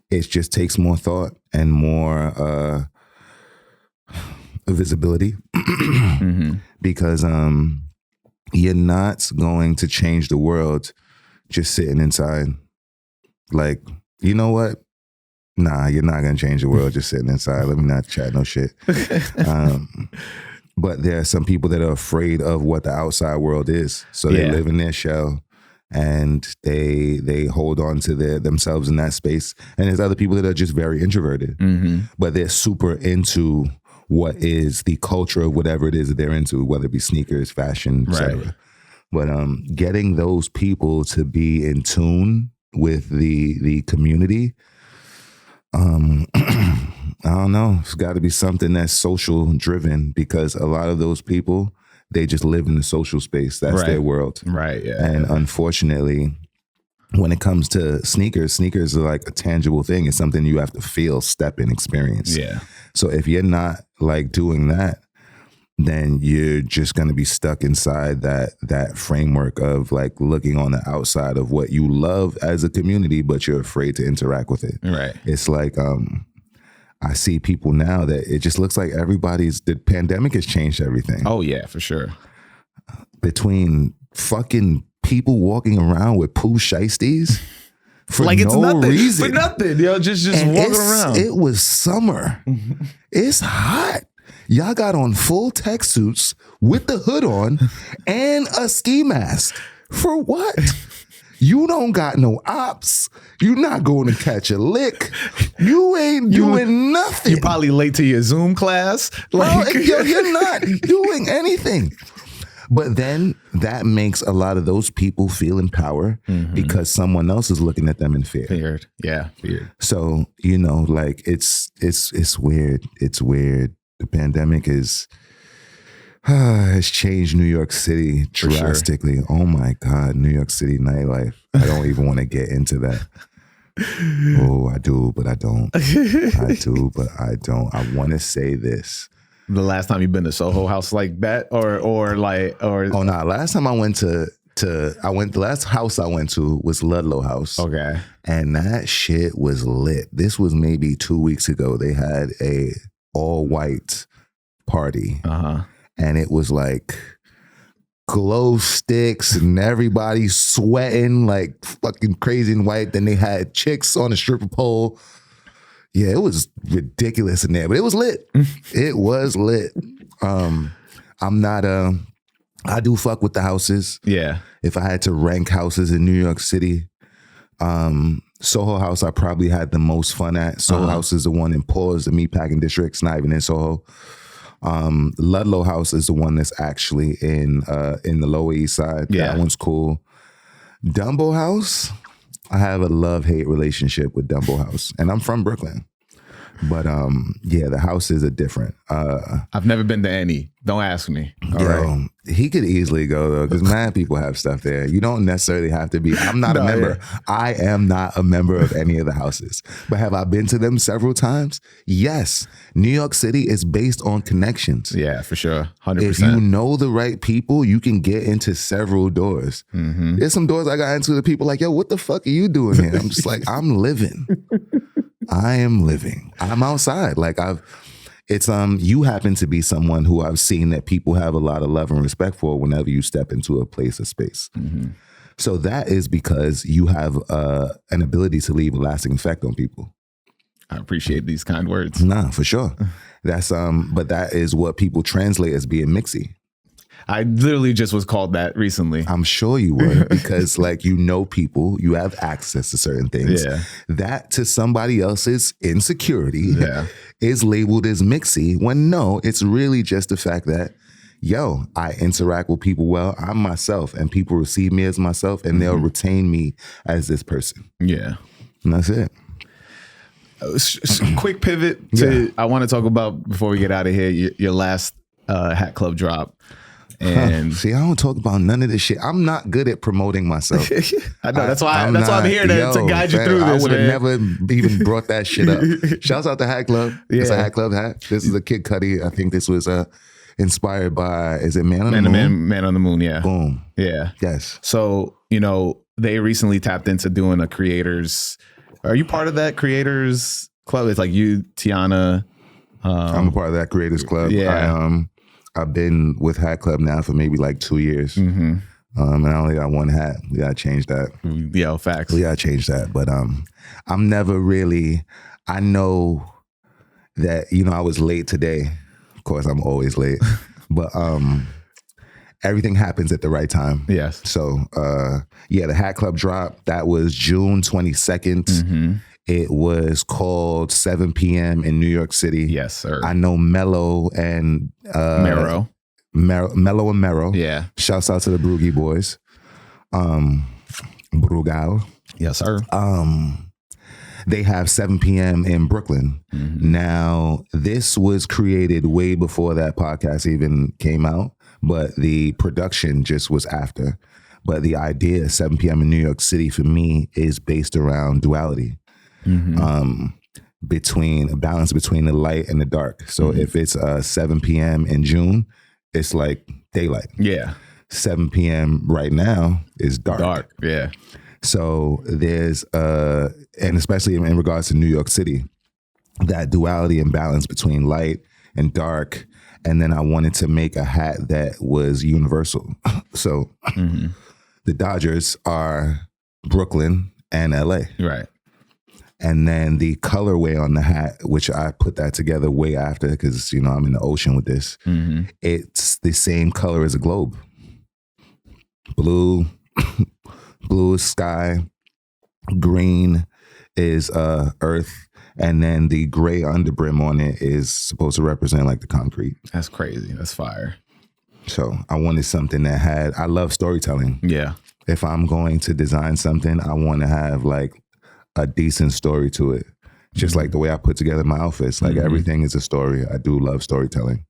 it just takes more thought and more visibility because you're not going to change the world just sitting inside. Like, you know what? Nah, you're not going to change the world just sitting inside. Let me not chat no shit. But there are some people that are afraid of what the outside world is. So they live in their shell and they hold on to themselves in that space. And there's other people that are just very introverted, but they're super into what is the culture of whatever it is that they're into, whether it be sneakers, fashion, etc. But getting those people to be in tune with the community, I don't know. It's got to be something that's social driven because a lot of those people, they just live in the social space. That's their world. Right. Yeah. And unfortunately, when it comes to sneakers are like a tangible thing. It's something you have to feel, step in, experience. Yeah. So if you're not like doing that, then you're just going to be stuck inside that framework of like looking on the outside of what you love as a community, but you're afraid to interact with it. Right. It's like, I see people now that it just looks like the pandemic has changed everything. Oh yeah, for sure. Between fucking people walking around with poo shiesties for like it's no nothing, reason. for nothing, yo, just walking around. It was summer. It's hot. Y'all got on full tech suits with the hood on and a ski mask. For what? You don't got no ops. You're not going to catch a lick. You ain't doing nothing. You're probably late to your Zoom class. Like, you're not doing anything. But then that makes a lot of those people feel in power because someone else is looking at them in fear. Feared. Yeah, feared. So, you know, like it's weird. It's weird. The pandemic has changed New York City drastically. Sure. Oh my God, New York City nightlife. I don't even want to get into that. Oh, I do, but I don't. I do, but I don't. I want to say this. The last time you've been to Soho House like that, or oh no, last time I went the last house I went to was Ludlow House. Okay, and that shit was lit. This was maybe 2 weeks ago. They had a all white party, and it was like glow sticks and everybody sweating like fucking crazy and white. Then they had chicks on a stripper pole. Yeah, it was ridiculous in there, but it was lit. It was lit. I'm not I do fuck with the houses. Yeah. If I had to rank houses in New York City, Soho House I probably had the most fun at. Soho House is the one in Paws, the meatpacking district. It's not even in Soho. Ludlow House is the one that's actually in the Lower East Side. Yeah. That one's cool. Dumbo House, I have a love-hate relationship with Dumbo House. And I'm from Brooklyn. But yeah, the houses are different. I've never been to any. Don't ask me. All right. He could easily go though, because mad people have stuff there. You don't necessarily have to be. I'm not a member. Yeah. I am not a member of any of the houses. But have I been to them several times? Yes. New York City is based on connections. Yeah, for sure. 100%. If you know the right people, you can get into several doors. Mm-hmm. There's some doors I got into the people like, yo, what the fuck are you doing here? I'm just like, I'm living. I am living. I'm outside. Like you happen to be someone who I've seen that people have a lot of love and respect for whenever you step into a place or space. Mm-hmm. So that is because you have an ability to leave a lasting effect on people. I appreciate these kind words. Nah, for sure. That's but that is what people translate as being mixy. I literally just was called that recently. I'm sure you were, because like, you know, people, you have access to certain things. Yeah. That to somebody else's insecurity is labeled as mixy, when no, it's really just the fact that, yo, I interact with people well. I'm myself, and people receive me as myself, and they'll retain me as this person. Yeah. And that's it. Quick pivot to, I want to talk about, before we get out of here, your last Hat Club drop. And see, I don't talk about none of this shit. I'm not good at promoting myself. I know that's why I'm here to guide you through this. I would have never even brought that shit up. Shouts out to Hat Club. Yeah. It's a Hat Club hat. This is a Kid Cudi. I think this was inspired by, is it Man on the Moon? Man on the Moon, yeah. Boom. Yeah. Yes. So, you know, they recently tapped into doing a creators. Are you part of that creators club? It's like you, Tiana. I'm a part of that creators club. Yeah. I've been with Hat Club now for maybe like 2 years. Mm-hmm. And I only got one hat. We gotta change that. Yeah, facts. We gotta change that. But I'm never really, I know that, you know, I was late today. Of course, I'm always late. But everything happens at the right time. Yes. So yeah, the Hat Club drop, that was June 22nd. Mm-hmm. It was called 7 p.m. in New York City. Yes, sir. I know Mello and Mero. Mello and Mero. Yeah. Shouts out to the Broogie boys. Brugal. Yes, sir. They have 7 p.m. in Brooklyn. Mm-hmm. Now, this was created way before that podcast even came out, but the production just was after. But the idea of 7 p.m. in New York City for me is based around duality. Mm-hmm. Between a balance between the light and the dark. So if it's 7 p.m. in June, it's like daylight. Yeah. 7 p.m. right now is dark. Dark, yeah. So there's, and especially in regards to New York City, that duality and balance between light and dark. And then I wanted to make a hat that was universal. So the Dodgers are Brooklyn and LA. Right. And then the colorway on the hat, which I put that together way after, because, you know, I'm in the ocean with this. Mm-hmm. It's the same color as a globe. Blue is sky. Green is earth. And then the gray underbrim on it is supposed to represent like the concrete. That's crazy. That's fire. So I wanted something that I love storytelling. Yeah. If I'm going to design something, I want to have like a decent story to it. Just like the way I put together my outfits. Like everything is a story. I do love storytelling.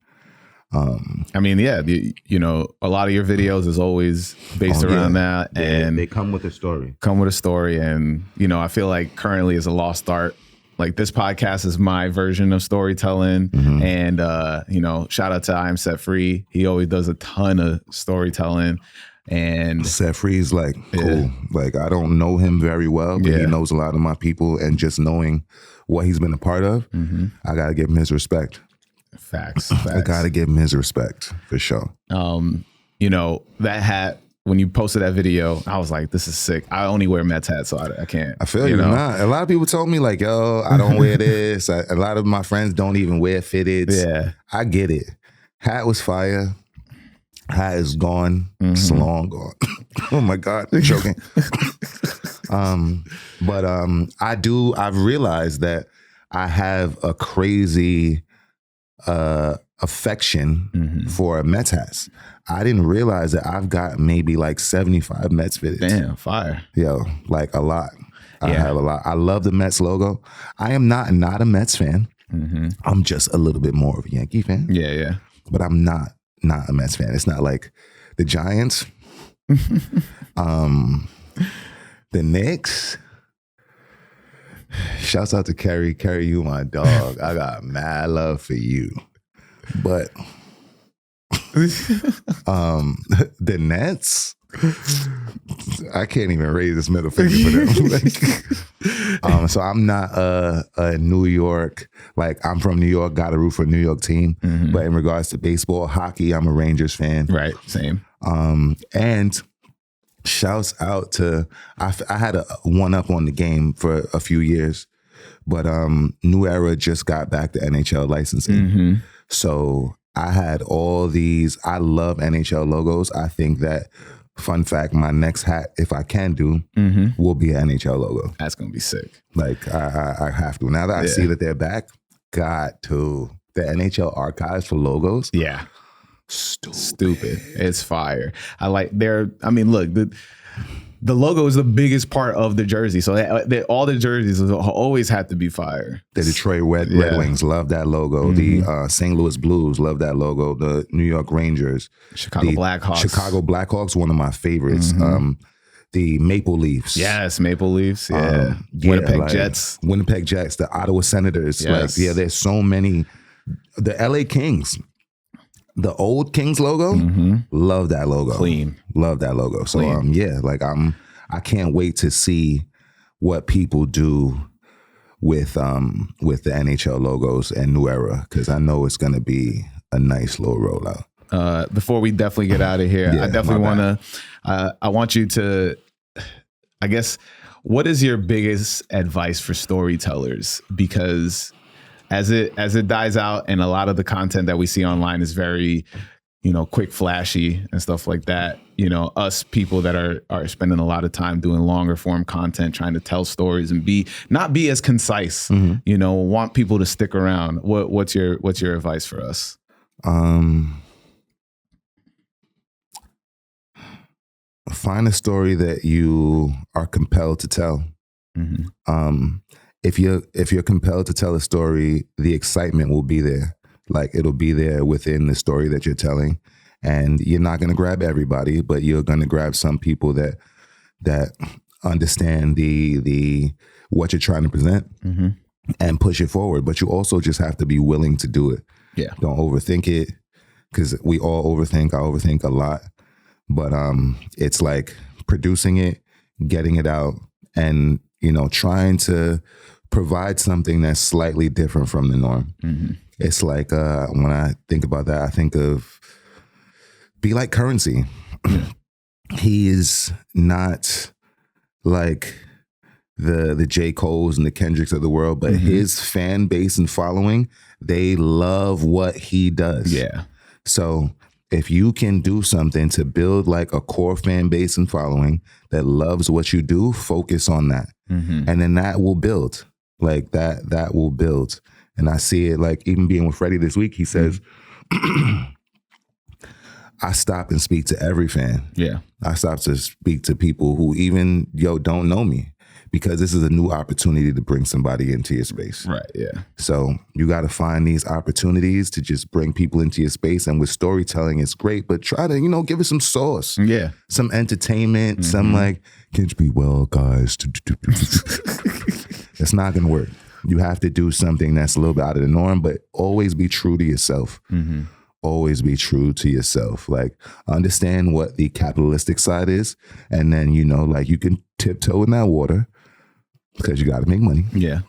I mean, yeah, you know, a lot of your videos is always based around that. And they come with a story. And, you know, I feel like currently is a lost art. Like this podcast is my version of storytelling. Mm-hmm. And, you know, shout out to I Am Set Free. He always does a ton of storytelling. And Set Free is like cool. Like I don't know him very well, but he knows a lot of my people, and just knowing what he's been a part of, I gotta give him his respect. Facts. I gotta give him his respect for sure. You that hat, when you posted that video, I was like, this is sick. I only wear Mets hats, so I can't. I feel you. Nah, a lot of people told me like, yo, I don't wear this. A lot of my friends don't even wear fitteds. Yeah. I get it. Hat was fire. Hat is gone. It's long gone. Oh my God, I'm joking. But I've realized that I have a crazy affection for Mets hats. I didn't realize that I've got maybe like 75 Mets fitted. Damn, fire. Yo, like a lot. I have a lot. I love the Mets logo. I am not a Mets fan. I'm just a little bit more of a Yankee fan. Yeah. But I'm not a Mets fan. It's not like the Giants. The Knicks. Shouts out to Kerry. Kerry, you my dog. I got mad love for you. But the Nets, I can't even raise this middle finger for them. So I'm not a New York, like I'm from New York, got to root for a New York team. But in regards to baseball, hockey, I'm a Rangers fan. Right, same. And shouts out to, I had a one-up on the game for a few years, but New Era just got back the NHL licensing. So I had all these, I love NHL logos. I think that, fun fact, my next hat, if I can do, will be an NHL logo. That's going to be sick. Like, I have to. Now that I see that they're back, got to. The NHL archives for logos. Yeah. Stupid. It's fire. Look, the logo is the biggest part of the jersey. So all the jerseys always have to be fire. The Detroit Red Wings love that logo. The St. Louis Blues love that logo. The New York Rangers. Chicago Blackhawks, one of my favorites. The Maple Leafs. Yes, Maple Leafs. Yeah. Winnipeg Jets. Winnipeg Jets. The Ottawa Senators. Yes. There's so many. The LA Kings. The old Kings logo, love that logo. Clean. Love that logo. So I can't wait to see what people do with the NHL logos and New Era, because I know it's gonna be a nice little rollout. Before we definitely get out of here, I definitely I want you to, I guess, what is your biggest advice for storytellers? Because as it dies out, and a lot of the content that we see online is very, quick, flashy and stuff like that. Us people that are spending a lot of time doing longer form content, trying to tell stories and not be as concise. Want people to stick around. What's your advice for us? Find a story that you are compelled to tell. If you're compelled to tell a story, the excitement will be there. Like, it'll be there within the story that you're telling. And you're not going to grab everybody, but you're going to grab some people that understand the what you're trying to present and push it forward. But you also just have to be willing to do it. Yeah. Don't overthink it, because we all overthink. I overthink a lot. But it's like producing it, getting it out, and trying to provide something that's slightly different from the norm. It's like when I think about that, I think of be like Currency. He is not like the J. Coles and the Kendricks of the world, but his fan base and following, they love what he does. Yeah. So if you can do something to build like a core fan base and following that loves what you do, focus on that. And then that will build. Like that will build. And I see it, like, even being with Freddie this week, he says, I stop and speak to every fan. Yeah. I stop to speak to people who even, don't know me, because this is a new opportunity to bring somebody into your space. Right, yeah. So you got to find these opportunities to just bring people into your space. And with storytelling, it's great, but try to, give it some sauce. Yeah. Some entertainment, some like, can't you be well, guys? It's not going to work. You have to do something that's a little bit out of the norm, but always be true to yourself. Always be true to yourself. Like, understand what the capitalistic side is. And then, like, you can tiptoe in that water because you got to make money. Yeah.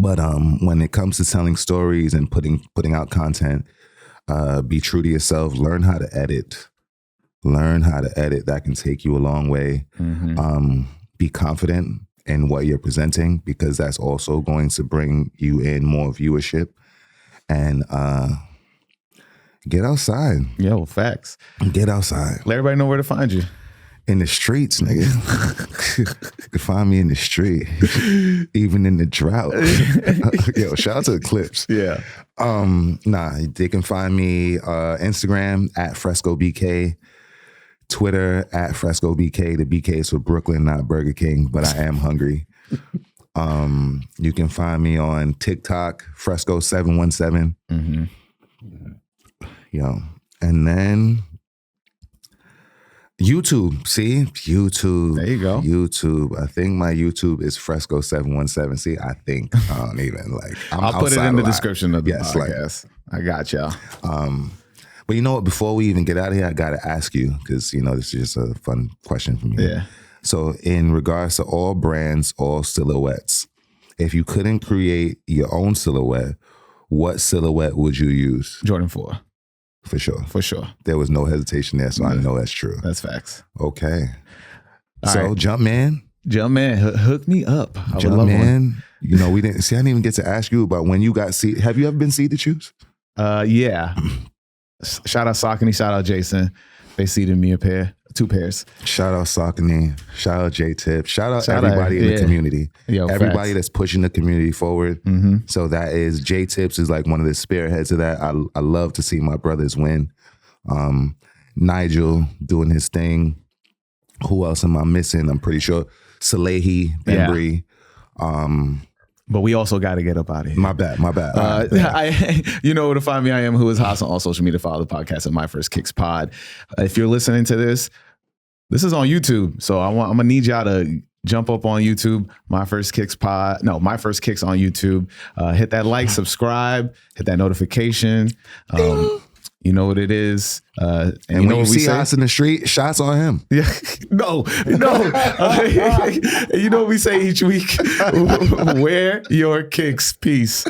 But when it comes to telling stories and putting out content, be true to yourself. Learn how to edit. Learn how to edit. That can take you a long way. Be confident in what you're presenting, because that's also going to bring you in more viewership. And get outside. Yo, facts. Get outside. Let everybody know where to find you. In the streets, nigga. You can find me in the street, even in the drought. Yo, shout out to the Clips. Yeah. They can find me Instagram at Fresco BK, Twitter at Fresco BK. The BK is for Brooklyn, not Burger King, but I am hungry. You can find me on TikTok, Fresco 717. Yo, and then YouTube. See, YouTube. There you go. YouTube. I think my YouTube is Fresco 717. See, I think I don't even like. I'll put it in the description of the podcast. I got y'all. But you know what? Before we even get out of here, I gotta ask you, because this is just a fun question for me. Yeah. So, in regards to all brands, all silhouettes, if you couldn't create your own silhouette, what silhouette would you use? Jordan 4. For sure. For sure. There was no hesitation there, so I know that's true. That's facts. Okay. All so, right. Jumpman. Hook me up. Jumpman. We didn't see. I didn't even get to ask you about when you got seed. Have you ever been seeded shoes? Yeah. Shout out Saucony. Shout out Jason. They seeded me 2 pairs. Shout out Saucony. Shout out J-Tip. Shout out everybody in the community. Yo, everybody facts. that's pushing the community forward. So that is J-Tips is like one of the spearheads of that. I love to see my brothers win. Nigel doing his thing. Who else am I missing? I'm pretty sure Salehi, Bembry. But we also got to get up out of here. My bad. You know where to find me. I am Who Is Haas on all social media. Follow the podcast at My First Kicks Pod. If you're listening to this is on YouTube. So I'm gonna need y'all to jump up on YouTube. My First Kicks Pod. No, My First Kicks on YouTube. Hit that like, subscribe, hit that notification. You know what it is. And when you see us in the street, shots on him. Yeah. No. You know what we say each week? Wear your kicks. Peace.